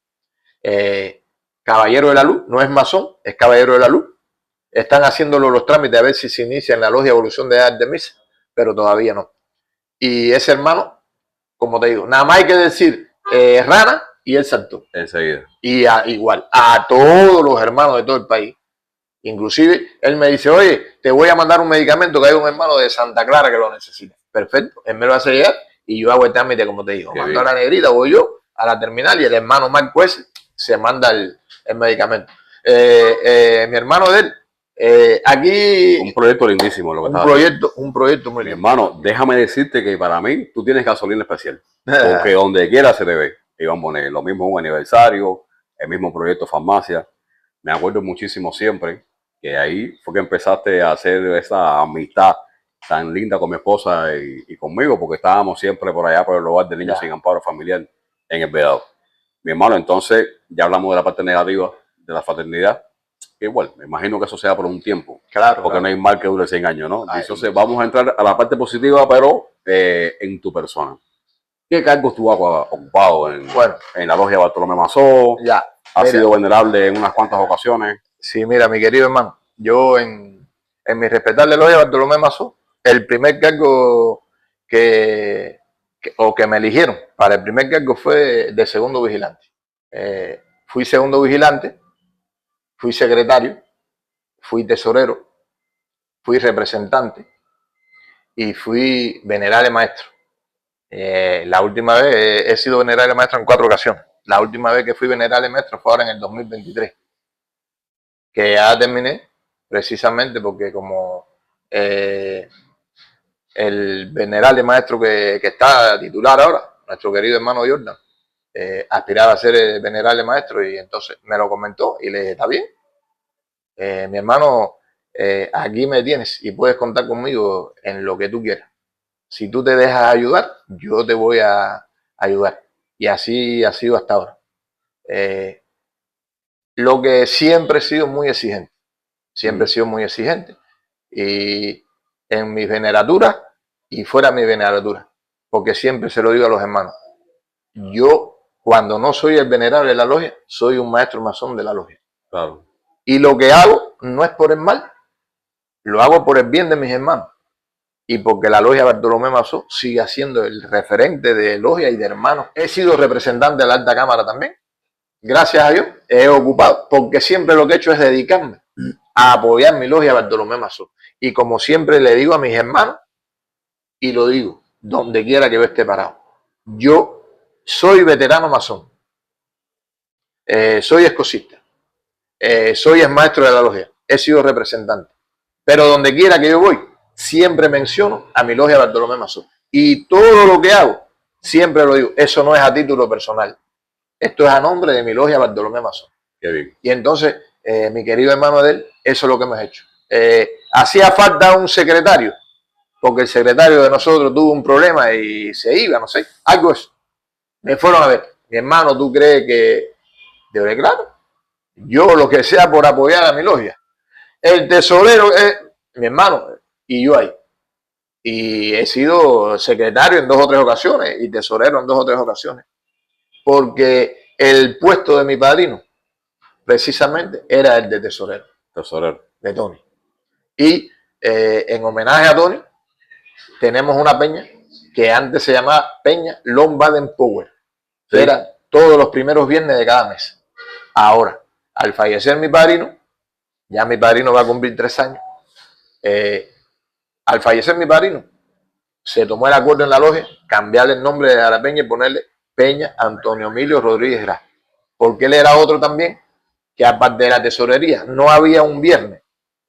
caballero de la luz, no es masón, es caballero de la luz. Están haciéndolo los trámites a ver si se inicia en la logia Evolución de Artemisa, pero todavía no. Y ese hermano, como te digo, nada más hay que decir rana y él saltó. Enseguida. Y igual, a todos los hermanos de todo el país. Inclusive, él me dice, oye, te voy a mandar un medicamento que hay un hermano de Santa Clara que lo necesita. Perfecto, él me lo hace llegar y yo hago el trámite como te digo. Mando a la negrita, voy yo a la terminal y el hermano Marco ese se manda el medicamento. Mi hermano de él, aquí... Un proyecto lindísimo lo que un proyecto muy lindo. Mi hermano, déjame decirte que para mí tú tienes gasolina especial. Porque donde quiera se te ve. Iván Bonet, lo mismo un aniversario, el mismo proyecto farmacia. Me acuerdo muchísimo siempre que ahí fue que empezaste a hacer esa amistad tan linda con mi esposa y conmigo, porque estábamos siempre por allá por el hogar de niños sin amparo familiar en el Vedado. Mi hermano, entonces ya hablamos de la parte negativa de la fraternidad. igual, me imagino que eso sea por un tiempo. Claro. Porque claro. no hay mal que dure 100 años, ¿no? Ay, Entonces vamos a entrar a la parte positiva, pero en tu persona. ¿Qué cargos tú has ocupado en la logia Bartolomé Mazó? ya. ¿Has sido venerable en unas cuantas ocasiones? Sí, mira, mi querido hermano, yo en mi respetable logia Bartolomé Mazó, el primer cargo que me eligieron para el primer cargo fue de segundo vigilante. Fui segundo vigilante, fui secretario, fui tesorero, fui representante y fui venerable maestro. La última vez he sido venerable maestro en 4 ocasiones. La última vez que fui venerable maestro fue ahora en el 2023, que ya terminé precisamente porque como el venerable maestro que está titular ahora, nuestro querido hermano Jordan, aspiraba a ser el venerable maestro y entonces me lo comentó y le dije, está bien, mi hermano, aquí me tienes y puedes contar conmigo en lo que tú quieras. Si tú te dejas ayudar, yo te voy a ayudar. Y así ha sido hasta ahora. Lo que siempre he sido muy exigente. Siempre he sido muy exigente. Y en mis veneraturas y fuera de mi veneratura. Porque siempre se lo digo a los hermanos. Yo, cuando no soy el venerable de la logia, soy un maestro masón de la logia. Claro. Y lo que hago no es por el mal, lo hago por el bien de mis hermanos. Y porque la logia Bartolomé Mazó sigue siendo el referente de logia y de hermanos. He sido representante de la alta cámara también. Gracias a Dios he ocupado, porque siempre lo que he hecho es dedicarme a apoyar mi logia Bartolomé Mazó. Y como siempre le digo a mis hermanos, y lo digo donde quiera que yo esté parado, yo soy veterano masón, soy escocista, soy ex maestro de la logia, he sido representante, pero donde quiera que yo voy, siempre menciono a mi logia Bartolomé Mazó. Y todo lo que hago, siempre lo digo, eso no es a título personal. Esto es a nombre de mi logia Bartolomé Mazó. Qué bien. Y entonces, mi querido hermano Adel, eso es lo que hemos hecho. Hacía falta un secretario, porque el secretario de nosotros tuvo un problema y se iba, no sé, algo eso. Me fueron a ver, mi hermano, ¿tú crees que...? Yo le claro, yo lo que sea por apoyar a mi logia. El tesorero es mi hermano y yo ahí. Y he sido secretario en 2 o 3 ocasiones y tesorero en 2 o 3 ocasiones. Porque el puesto de mi padrino, precisamente, era el de tesorero. Tesorero. De Tony. Y en homenaje a Tony, tenemos una peña que antes se llamaba Peña Lombarden Power. Que Sí. era todos los primeros viernes de cada mes. Ahora, al fallecer mi padrino, ya mi padrino va a cumplir 3 años, al fallecer mi padrino, se tomó el acuerdo en la logia, cambiarle el nombre de la peña y ponerle Peña Antonio Emilio Rodríguez Gras. Porque él era otro también, que aparte de la tesorería, no había un viernes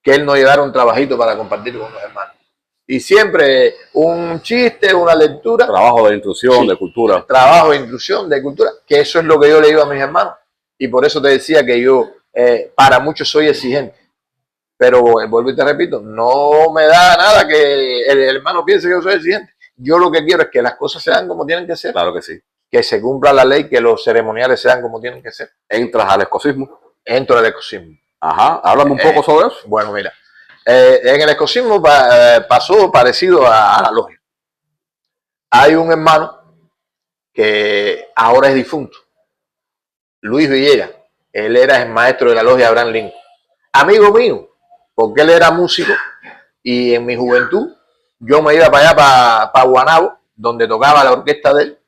que él no llevara un trabajito para compartir con los hermanos. Y siempre un chiste, una lectura. Trabajo de instrucción, Sí, de cultura. Trabajo de instrucción, de cultura, que eso es lo que yo le digo a mis hermanos. Y por eso te decía que yo, para muchos soy exigente. Pero vuelvo y te repito, no me da nada que el hermano piense que yo soy exigente. Yo lo que quiero es que las cosas sean como tienen que ser. Claro que sí. Que se cumpla la ley, que los ceremoniales sean como tienen que ser. ¿Entras al escocismo? Entro al escocismo. Ajá. Háblame un poco sobre eso. Bueno, mira. En el escocismo pasó parecido a la logia. Hay un hermano que ahora es difunto, Luis Villegas. Él era el maestro de la logia Abraham Lincoln. Amigo mío, porque él era músico y en mi juventud yo me iba para allá, para Guanabo, donde tocaba la orquesta de él.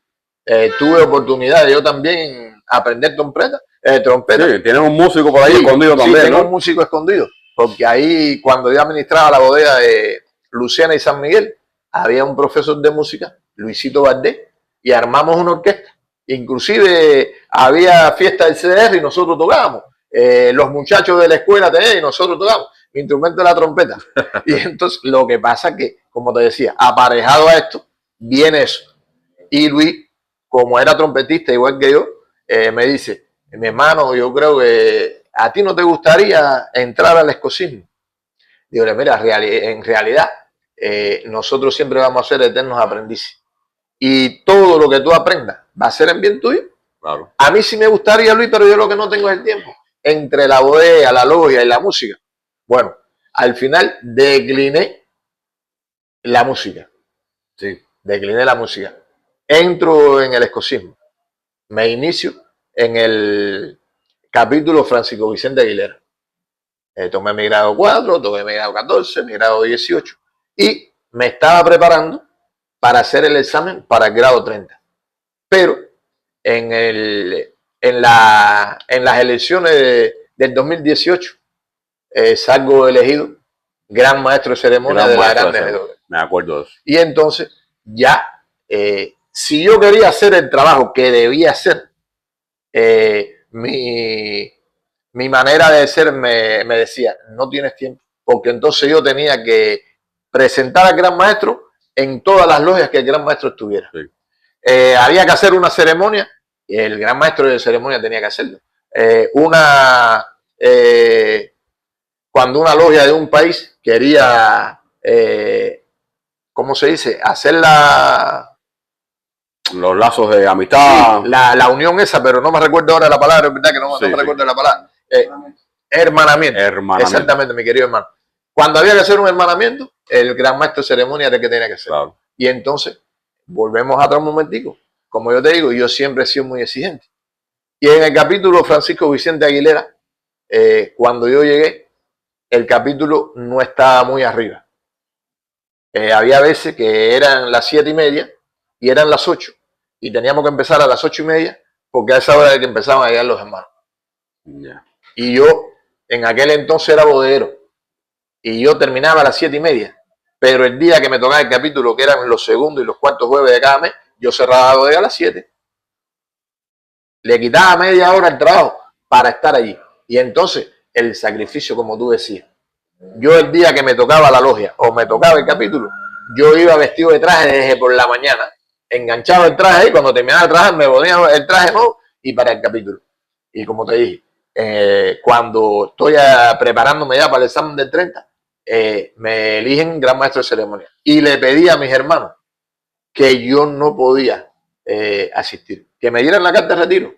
Tuve oportunidad de yo también aprender trompeta. Sí, tienes un músico por ahí escondido también, sí, tengo ¿no? un músico escondido, porque ahí cuando yo administraba la bodega de Luciana y San Miguel, había un profesor de música, Luisito Valdés, y armamos una orquesta. Inclusive había fiesta del CDR y nosotros tocábamos. Los muchachos de la escuela tenían y nosotros tocábamos. Mi instrumento era la trompeta. Y entonces lo que pasa es que, como te decía, aparejado a esto, viene eso. Y Luis, como era trompetista igual que yo, me dice, mi hermano, yo creo que a ti no te gustaría entrar al escocismo. Digo, mira, en realidad nosotros siempre vamos a ser eternos aprendices. Y todo lo que tú aprendas va a ser en bien tuyo. Claro. A mí sí me gustaría, Luis, pero yo lo que no tengo es el tiempo. entre la bodega, la logia y la música. Bueno, al final decliné la música. Sí. Decliné la música. Entro en el escocismo. Me inicio en el capítulo Francisco Vicente Aguilera. Tomé mi grado 4, tomé mi grado 14, mi grado 18 y me estaba preparando para hacer el examen para el grado 30. Pero en las elecciones del 2018 salgo elegido gran maestro de ceremonia de la Grande Hedora. Me acuerdo de eso. Y entonces ya, si yo quería hacer el trabajo que debía hacer, mi manera de ser me decía, no tienes tiempo, porque entonces yo tenía que presentar al gran maestro en todas las logias que el gran maestro estuviera. Sí. Había que hacer una ceremonia, y el gran maestro de ceremonia tenía que hacerlo. Cuando una logia de un país quería, ¿cómo se dice? Hacer los lazos de amistad. Sí, la unión esa, pero no me recuerdo ahora la palabra, es verdad que no me recuerdo la palabra. Hermanamiento. Exactamente, mi querido hermano. Cuando había que hacer un hermanamiento, el gran maestro de ceremonia era el que tenía que hacer. Claro. Y entonces, volvemos atrás un momentico. Como yo te digo, yo siempre he sido muy exigente. Y en el capítulo Francisco Vicente Aguilera, cuando yo llegué, el capítulo no estaba muy arriba. Había veces que eran las 7:30 y eran las 8. Y teníamos que empezar a las 8:30 porque a esa hora era que empezaban a llegar los hermanos. Yeah. Y yo en aquel entonces era bodeguero y yo terminaba a las 7:30, pero el día que me tocaba el capítulo, que eran los segundos y los cuartos jueves de cada mes, yo cerraba la bodega a las 7. Le quitaba media hora el trabajo para estar allí. Y entonces el sacrificio, como tú decías, yo el día que me tocaba la logia o me tocaba el capítulo, yo iba vestido de traje desde por la mañana, enganchado el traje y cuando terminaba el traje me ponía el traje nuevo y para el capítulo. Y como te dije, cuando estoy preparándome ya para el examen del 30, me eligen gran maestro de ceremonia. Y le pedí a mis hermanos que yo no podía asistir, que me dieran la carta de retiro.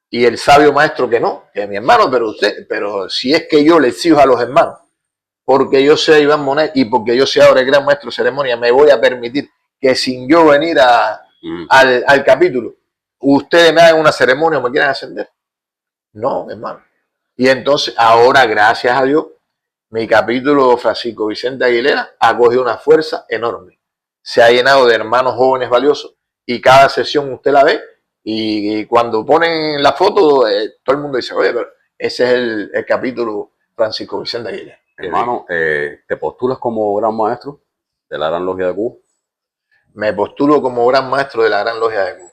Y el sabio maestro que no, que mi hermano, pero si es que yo le exijo a los hermanos, porque yo sé Iván Monet y porque yo sé ahora el gran maestro de ceremonia, me voy a permitir que sin yo venir al capítulo, ustedes me hagan una ceremonia o me quieran ascender. No, hermano. Y entonces ahora, gracias a Dios, mi capítulo Francisco Vicente Aguilera ha cogido una fuerza enorme. Se ha llenado de hermanos jóvenes valiosos y cada sesión usted la ve y cuando ponen la foto, todo el mundo dice, oye, pero ese es el capítulo Francisco Vicente Aguilera. Hermano, ¿te postulas como gran maestro de la Gran Logia de Cuba? Me postulo como gran maestro de la Gran Logia de Cuba.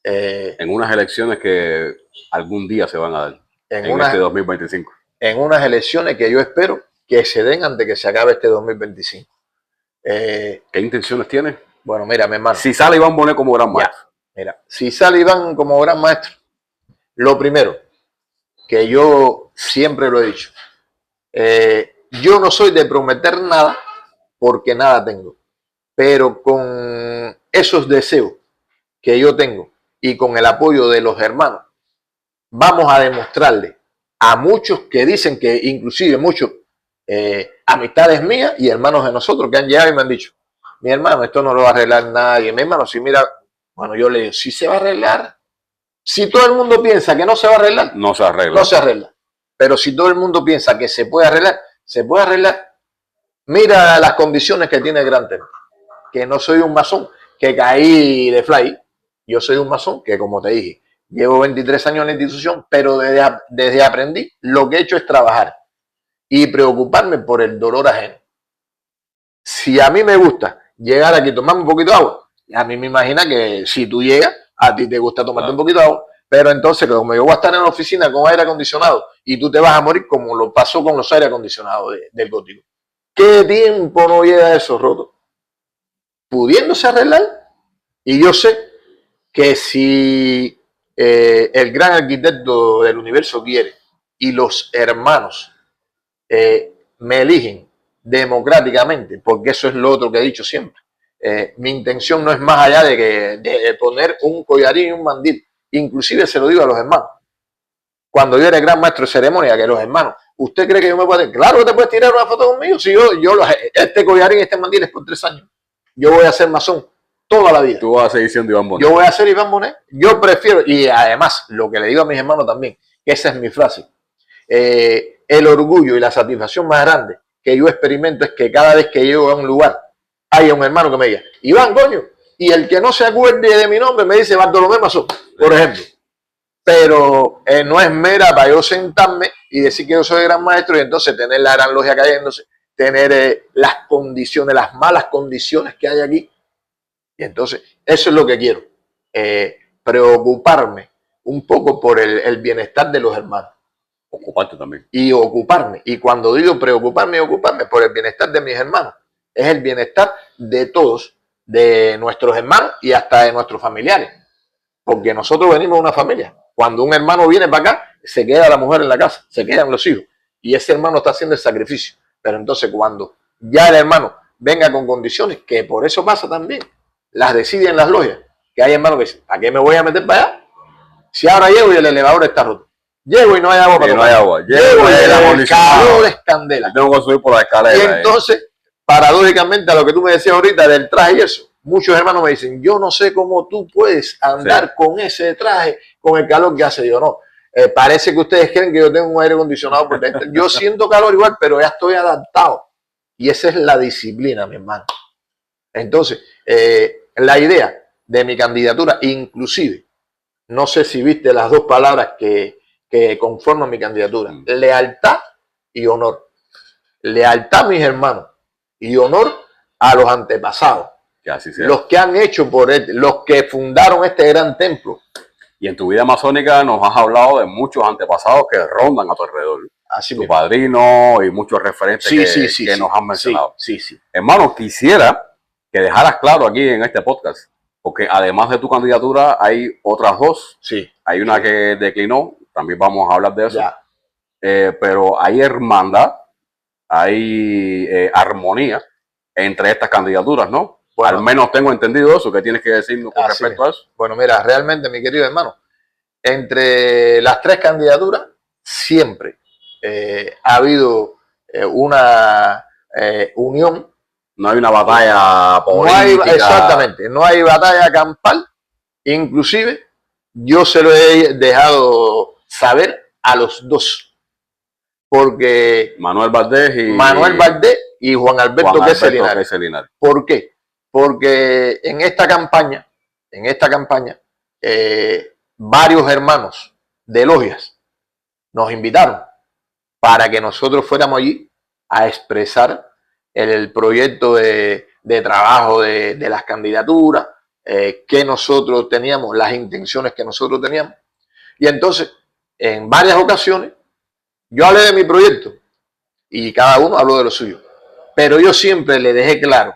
En unas elecciones que algún día se van a dar, en este 2025. En unas elecciones que yo espero que se den antes que se acabe este 2025. ¿Qué intenciones tienes? Bueno, mira, mi hermano. Si sale Iván Bonet como gran maestro. Mira, si sale Iván como gran maestro, lo primero, que yo siempre lo he dicho, yo no soy de prometer nada porque nada tengo, pero con esos deseos que yo tengo y con el apoyo de los hermanos, vamos a demostrarle a muchos que dicen que, inclusive muchos amistades mías y hermanos de nosotros que han llegado y me han dicho, mi hermano, esto no lo va a arreglar nadie, mi hermano, si mira, bueno, yo le digo, si se va a arreglar, si todo el mundo piensa que no se va a arreglar, no se arregla. No se arregla. Pero si todo el mundo piensa que se puede arreglar, se puede arreglar. Mira las condiciones que tiene el Gran Templo. Que no soy un masón, que caí de fly. Yo soy un masón que, como te dije, llevo 23 años en la institución, pero desde aprendí, lo que he hecho es trabajar y preocuparme por el dolor ajeno. Si a mí me gusta llegar aquí y tomarme un poquito de agua, a mí me imagina que si tú llegas, a ti te gusta tomarte un poquito de agua, pero entonces como yo voy a estar en la oficina con aire acondicionado y tú te vas a morir como lo pasó con los aire acondicionados del Gótico. ¿Qué tiempo no llega eso roto? Pudiéndose arreglar. Y yo sé que si el gran arquitecto del universo quiere y los hermanos me eligen democráticamente, porque eso es lo otro que he dicho siempre, mi intención no es más allá de poner un collarín y un mandil. Inclusive se lo digo a los hermanos. cuando yo era el gran maestro de ceremonia, que los hermanos, ¿usted cree que yo me puedo? Claro que te puedes tirar una foto conmigo. Si este collarín y este mandil es por 3 años. Yo voy a ser masón toda la vida. Tú vas a seguir siendo Iván Bonet. Yo voy a ser Iván Bonet. Yo prefiero, y además, lo que le digo a mis hermanos también, que esa es mi frase, el orgullo y la satisfacción más grande que yo experimento es que cada vez que llego a un lugar, haya un hermano que me diga, Iván, coño, y el que no se acuerde de mi nombre me dice Bartolomé Masón, por ejemplo. Pero no es mera para yo sentarme y decir que yo soy el gran maestro y entonces tener la gran logia cayéndose, tener las condiciones, las malas condiciones que hay aquí. Y entonces, eso es lo que quiero, preocuparme un poco por el bienestar de los hermanos. Ocuparte también. Y ocuparme. Y cuando digo preocuparme y ocuparme por el bienestar de mis hermanos, es el bienestar de todos, de nuestros hermanos y hasta de nuestros familiares. Porque nosotros venimos de una familia. Cuando un hermano viene para acá, se queda la mujer en la casa, se quedan los hijos. Y ese hermano está haciendo el sacrificio. Pero entonces cuando ya el hermano venga con condiciones, que por eso pasa también, las deciden las logias. Que hay hermanos que dicen, ¿a qué me voy a meter para allá? Si ahora llego y el elevador está roto. Llego y no hay agua para no hay agua. Llego y el calor es candela. Tengo que subir por la escalera. Y entonces, paradójicamente, a lo que tú me decías ahorita del traje y eso, muchos hermanos me dicen, yo no sé cómo tú puedes andar con ese traje, con el calor que hace. Yo no. Parece que ustedes creen que yo tengo un aire acondicionado por dentro. Yo siento calor igual, pero ya estoy adaptado. Y esa es la disciplina, mi hermano. Entonces, la idea de mi candidatura, inclusive, no sé si viste las 2 palabras que conforman mi candidatura, lealtad y honor. Lealtad a mis hermanos y honor a los antepasados. Que así sea. Los que han hecho por él, los que fundaron este gran templo. Y en tu vida masónica nos has hablado de muchos antepasados que rondan a tu alrededor. Así tu padrino y muchos referentes que nos han mencionado. Sí. Hermano, quisiera que dejaras claro aquí en este podcast, porque además de tu candidatura hay otras 2. Sí. Hay una que declinó, también vamos a hablar de eso. Pero hay hermandad, hay armonía entre estas candidaturas, ¿no? Bueno, al menos tengo entendido eso. ¿Qué tienes que decirnos con respecto a eso? Bueno, mira, realmente, mi querido hermano, entre las 3 candidaturas siempre ha habido una unión. No hay una batalla política. Exactamente, no hay batalla campal. Inclusive, yo se lo he dejado saber a los 2. Porque Manuel Valdés y Juan Alberto Quece Linares. ¿Por qué? Porque en esta campaña, varios hermanos de logias nos invitaron para que nosotros fuéramos allí a expresar el proyecto de trabajo de las candidaturas, que nosotros teníamos, las intenciones que nosotros teníamos. Y entonces, en varias ocasiones, yo hablé de mi proyecto y cada uno habló de lo suyo. Pero yo siempre le dejé claro,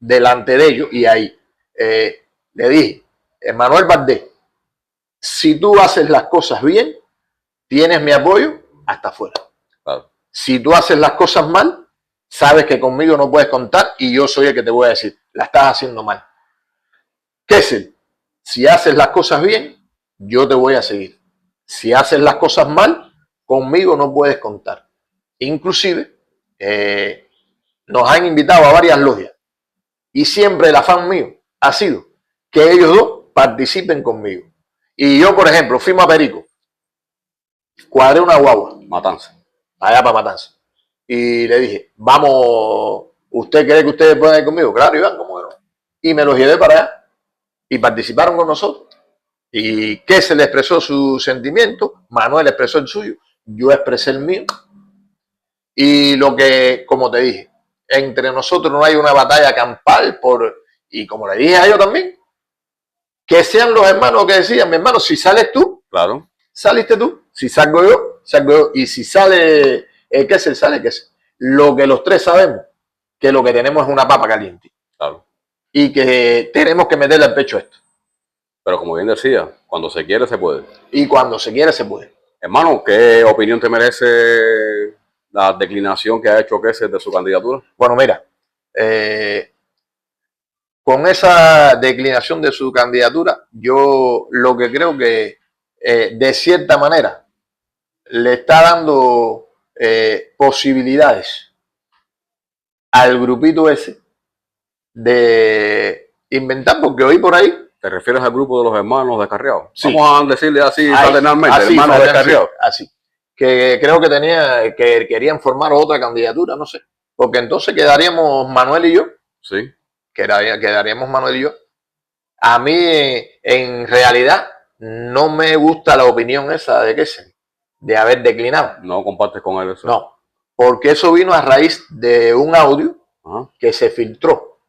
delante de ellos, y ahí le dije, Manuel Valdés, si tú haces las cosas bien, tienes mi apoyo hasta afuera. Claro. Si tú haces las cosas mal, sabes que conmigo no puedes contar y yo soy el que te voy a decir, la estás haciendo mal. Quece, si haces las cosas bien, yo te voy a seguir. Si haces las cosas mal, conmigo no puedes contar. Inclusive, nos han invitado a varias logias y siempre el afán mío ha sido que ellos 2 participen conmigo. Y yo, por ejemplo, fuimos a Perico, cuadré una guagua, Matanza, allá para Matanza, y le dije, vamos, ¿usted cree que ustedes pueden ir conmigo? Claro, Iván, ¿cómo no? Y me los llevé para allá y participaron con nosotros. Y que se le expresó su sentimiento, Manuel expresó el suyo, yo expresé el mío. Y lo que, como te dije, entre nosotros no hay una batalla campal y como le dije a ellos también, que sean los hermanos que decían, mi hermano, si sales tú, claro, saliste tú, si salgo yo, y si sale Quece, sale Quece. Lo que los 3 sabemos, que lo que tenemos es una papa caliente. Claro. Y que tenemos que meterle al pecho esto. Pero como bien decía, cuando se quiere se puede. Y cuando se quiere se puede. Hermano, ¿qué opinión te merece la declinación que ha hecho Quece de su candidatura? Bueno, mira, con esa declinación de su candidatura, yo lo que creo que de cierta manera le está dando posibilidades al grupito ese de inventar, porque oí por ahí. ¿Te refieres al grupo de los hermanos descarriados? Sí. Vamos a decirle así fraternalmente, hermanos descarriados. Así. Que creo que querían formar otra candidatura, no sé. Porque entonces quedaríamos Manuel y yo. Sí. Quedaríamos Manuel y yo. A mí, en realidad, no me gusta la opinión esa de Kessel, de haber declinado. ¿No compartes con él eso? No, porque eso vino a raíz de un audio que se filtró.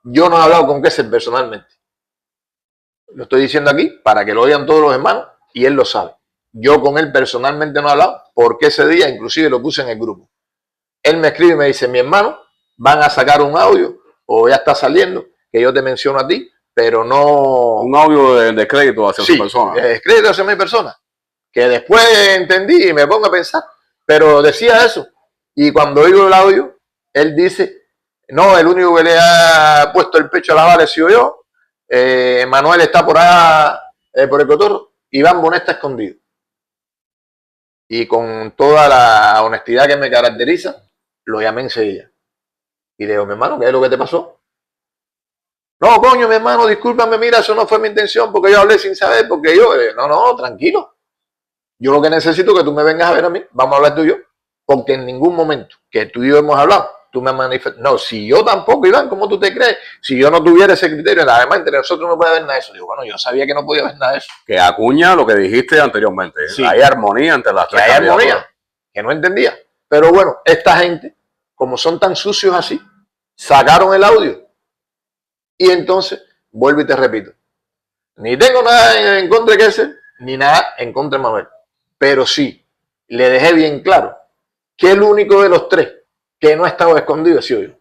Yo no he hablado con Kessel personalmente. Lo estoy diciendo aquí para que lo oigan todos los hermanos y él lo sabe. Yo con él personalmente no he hablado porque ese día inclusive lo puse en el grupo. Él me escribe y me dice, mi hermano, van a sacar un audio o ya está saliendo que yo te menciono a ti, pero no... Un audio de crédito hacia su persona. De crédito hacia mi persona. Que después entendí y me pongo a pensar, pero decía eso. Y cuando oigo el audio, él dice, no, el único que le ha puesto el pecho a la bala he sido yo. Manuel está por allá, por el cotorro. Iván Bonet está escondido. Y con toda la honestidad que me caracteriza, lo llamé enseguida. Y le digo, mi hermano, ¿qué es lo que te pasó? No, coño, mi hermano, discúlpame, mira, eso no fue mi intención, porque yo hablé sin saber, porque yo, no, tranquilo. Yo lo que necesito es que tú me vengas a ver a mí, vamos a hablar tú y yo, porque en ningún momento que tú y yo hemos hablado, tú me manifestas. No, si yo tampoco, Iván, ¿cómo tú te crees? Si yo no tuviera ese criterio, además entre nosotros no puede haber nada de eso. Digo, bueno, yo sabía que no podía haber nada de eso. Que acuña lo que dijiste anteriormente. Sí. Hay armonía entre las tres. Hay armonía, que no entendía. Pero bueno, esta gente, como son tan sucios así, sacaron el audio. Y entonces, vuelvo y te repito, ni tengo nada en contra de Kessel, ni nada en contra de Manuel. Pero sí, le dejé bien claro que el único de los tres que no ha estado escondido ha sido yo.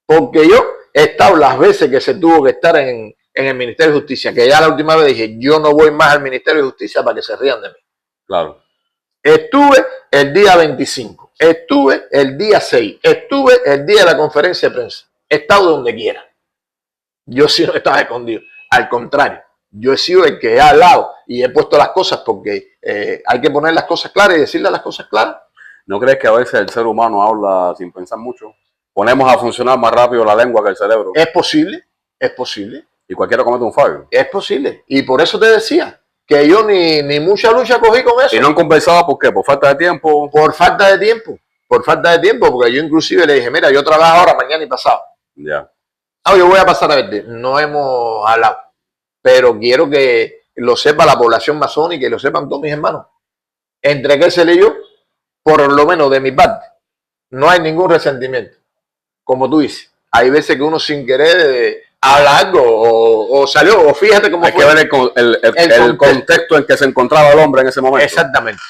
Porque yo he estado las veces que se tuvo que estar en el Ministerio de Justicia, que ya la última vez dije, yo no voy más al Ministerio de Justicia para que se rían de mí. Claro. Estuve el día 25, estuve el día 6, estuve el día de la conferencia de prensa. He estado donde quiera. Yo sí no estaba escondido. Al contrario, yo he sido el que he hablado y he puesto las cosas porque hay que poner las cosas claras y decirle las cosas claras. ¿No crees que a veces el ser humano habla sin pensar mucho? Ponemos a funcionar más rápido la lengua que el cerebro. Es posible, es posible. Y cualquiera comete un fallo. Es posible. Y por eso te decía que yo ni mucha lucha cogí con eso. ¿Y no han conversado por qué? ¿Por falta de tiempo? Por falta de tiempo. Por falta de tiempo, porque yo inclusive le dije, mira, yo trabajo ahora, mañana y pasado. Ya. Yo voy a pasar a verte. No hemos hablado, pero quiero que lo sepa la población masónica y lo sepan todos mis hermanos. Entre Kessel y yo, por lo menos de mi parte, no hay ningún resentimiento. Como tú dices, hay veces que uno sin querer habla algo o salió, o fíjate cómo hay fue. Hay que ver el contexto en que se encontraba el hombre en ese momento. Exactamente.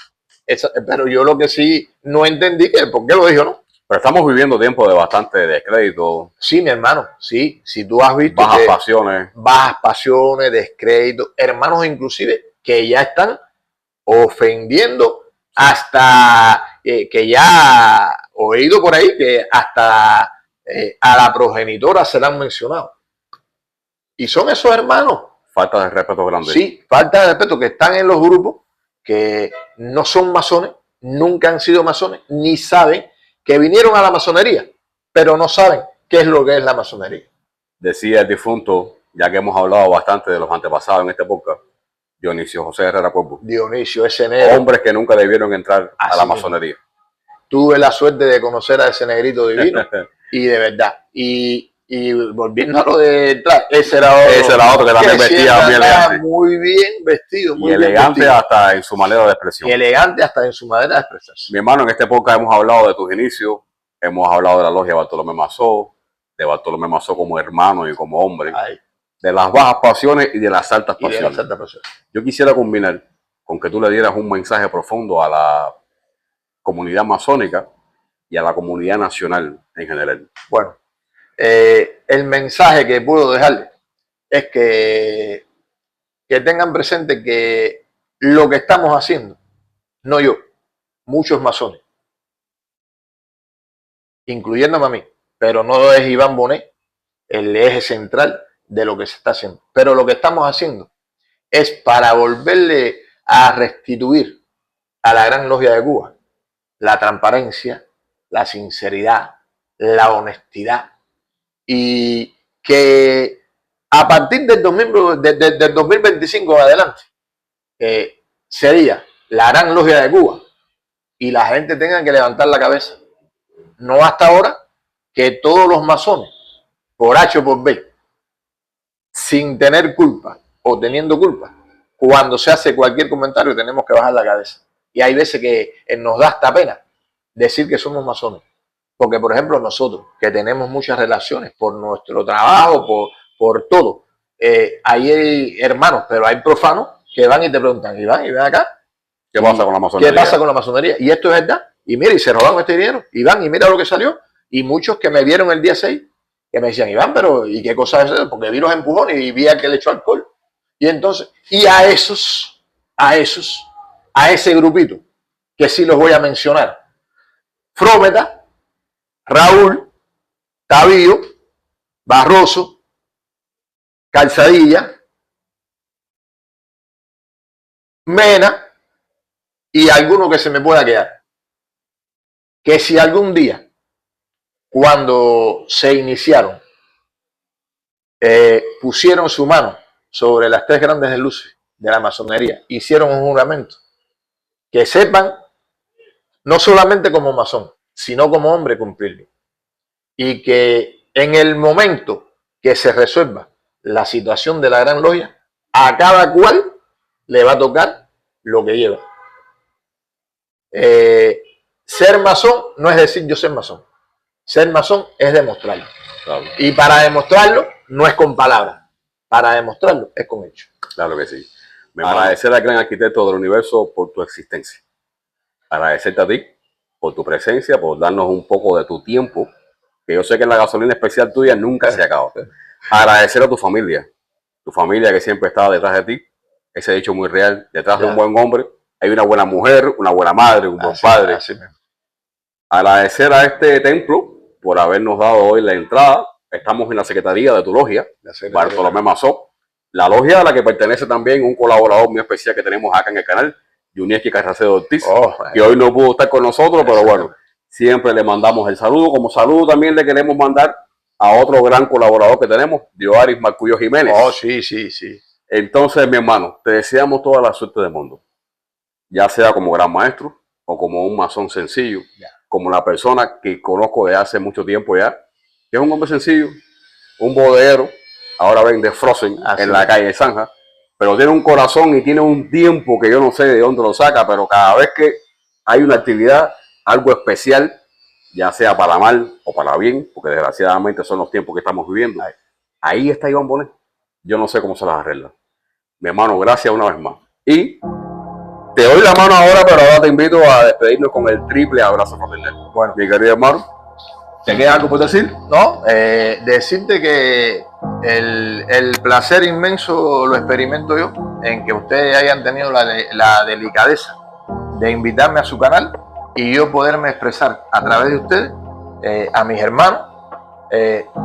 Pero yo lo que sí no entendí que por qué lo dijo, ¿no? Pero estamos viviendo tiempos de bastante descrédito. Sí, mi hermano, sí. Si tú has visto bajas pasiones. Bajas pasiones, descrédito. Hermanos inclusive que ya están ofendiendo hasta que ya he oído por ahí que hasta a la progenitora se la han mencionado. Y son esos hermanos. Falta de respeto grande. Sí, falta de respeto, que están en los grupos, que no son masones, nunca han sido masones, ni saben que vinieron a la masonería, pero no saben qué es lo que es la masonería. Decía el difunto, ya que hemos hablado bastante de los antepasados en este podcast, Dionisio José Herrera Cuervo. Dionisio, ese negro. Hombres que nunca debieron entrar a la masonería. Tuve la suerte de conocer a ese negrito divino y de verdad. Y volviendo a lo de entrar, ese era otro que también vestía muy elegante. Muy bien vestido. Muy y elegante vestido. Hasta en su manera de expresión. Y elegante hasta en su manera de expresarse. Mi hermano, en este podcast hemos hablado de tus inicios, hemos hablado de la logia Bartolomé Mazó, de Bartolomé Mazó como hermano y como hombre, de las bajas pasiones y de las altas pasiones. Yo quisiera combinar con que tú le dieras un mensaje profundo a la comunidad masónica y a la comunidad nacional en general. Bueno, el mensaje que puedo dejarles es que tengan presente que lo que estamos haciendo, no yo, muchos masones, incluyéndome a mí, pero no es Iván Bonet el eje central de lo que se está haciendo. Pero lo que estamos haciendo es para volverle a restituir a la Gran Logia de Cuba la transparencia, la sinceridad, la honestidad, y que a partir del 2025 en adelante sería la Gran Logia de Cuba y la gente tenga que levantar la cabeza. No hasta ahora que todos los masones, por H o por B, sin tener culpa o teniendo culpa, cuando se hace cualquier comentario tenemos que bajar la cabeza. Y hay veces que nos da hasta pena decir que somos masones. Porque, por ejemplo, nosotros, que tenemos muchas relaciones por nuestro trabajo, por todo, hay hermanos, pero hay profanos que van y te preguntan, Iván, y ven acá, ¿qué pasa con la masonería? ¿Qué pasa con la masonería? Y esto es verdad. Y mira, y se robaron este dinero. Iván, y mira lo que salió. Y muchos que me vieron el día 6, que me decían, Iván, pero ¿y qué cosa es eso? Porque vi los empujones y vi a que le echó alcohol. Y entonces, y a ese grupito, que sí los voy a mencionar, Frómeta, Raúl, Tavío, Barroso, Calzadilla, Mena y alguno que se me pueda quedar. Que si algún día, cuando se iniciaron, pusieron su mano sobre las 3 grandes luces de la masonería, hicieron un juramento, que sepan, no solamente como masón, sino como hombre cumplirlo. Y que en el momento que se resuelva la situación de la Gran Logia, a cada cual le va a tocar lo que lleva. Ser masón no es decir yo soy masón. Ser masón es demostrarlo. Claro. Y para demostrarlo no es con palabras. Para demostrarlo es con hechos. Claro que sí. Me agradecer al gran arquitecto del universo por tu existencia. Agradecerte a ti por tu presencia, por darnos un poco de tu tiempo, que yo sé que la gasolina especial tuya nunca se acaba. Agradecer a tu familia que siempre estaba detrás de ti, ese dicho muy real, detrás de un buen hombre hay una buena mujer, una buena madre, un buen padre. Agradecer a este templo por habernos dado hoy la entrada. Estamos en la secretaría de tu logia, Bartolomé Masó, la logia a la que pertenece también un colaborador muy especial que tenemos acá en el canal, Yunieski Carracedo Ortiz, que hoy no pudo estar con nosotros, pero bueno, siempre le mandamos el saludo. Como saludo también le queremos mandar a otro gran colaborador que tenemos, Dioaris Marcullo Jiménez. Oh, sí. Entonces, mi hermano, te deseamos toda la suerte del mundo, ya sea como gran maestro o como un masón sencillo, como la persona que conozco de hace mucho tiempo ya, que es un hombre sencillo, un bodeguero, ahora vende Frozen en la calle de Zanja, pero tiene un corazón y tiene un tiempo que yo no sé de dónde lo saca, pero cada vez que hay una actividad, algo especial, ya sea para mal o para bien, porque desgraciadamente son los tiempos que estamos viviendo, ahí está Iván Bonet. Yo no sé cómo se las arregla. Mi hermano, gracias una vez más. Y te doy la mano ahora, pero ahora te invito a despedirnos con el triple abrazo fraternal. Bueno, mi querido hermano, ¿te queda algo por decir? No, decirte que el placer inmenso lo experimento yo, en que ustedes hayan tenido la delicadeza de invitarme a su canal y yo poderme expresar a través de ustedes, a mis hermanos,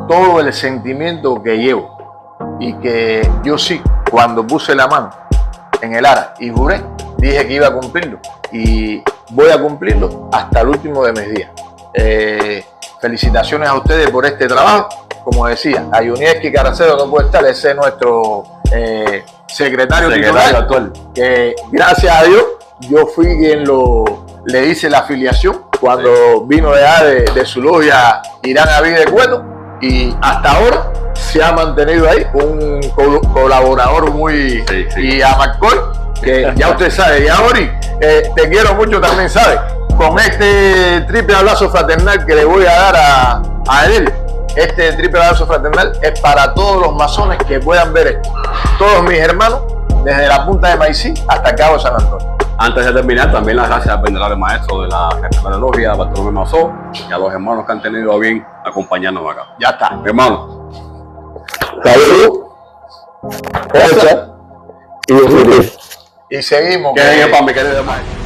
todo el sentimiento que llevo, y que yo sí, cuando puse la mano en el ara y juré, dije que iba a cumplirlo y voy a cumplirlo hasta el último de mis días. Felicitaciones a ustedes por este trabajo. Como decía, a Yunieski Carracedo no puede estar, ese es nuestro secretario titular, actual, que gracias a Dios yo fui quien le hice la afiliación cuando vino de su logia Irán Avid de Cueto, y hasta ahora se ha mantenido ahí un colaborador muy... Y a McCoy, que ya usted sabe, y a Ori, te quiero mucho también, ¿sabe? Con este triple abrazo fraternal que le voy a dar a él, este triple abrazo fraternal es para todos los masones que puedan ver esto. Todos mis hermanos, desde la punta de Maicí hasta Cabo San Antonio. Antes de terminar, también las gracias al venerable maestro de la logia, Bartolomé Masó, y a los hermanos que han tenido a bien acompañarnos acá. Ya está. Mi hermano. Salud, fuerza y seguimos. Que para mi querido maestro.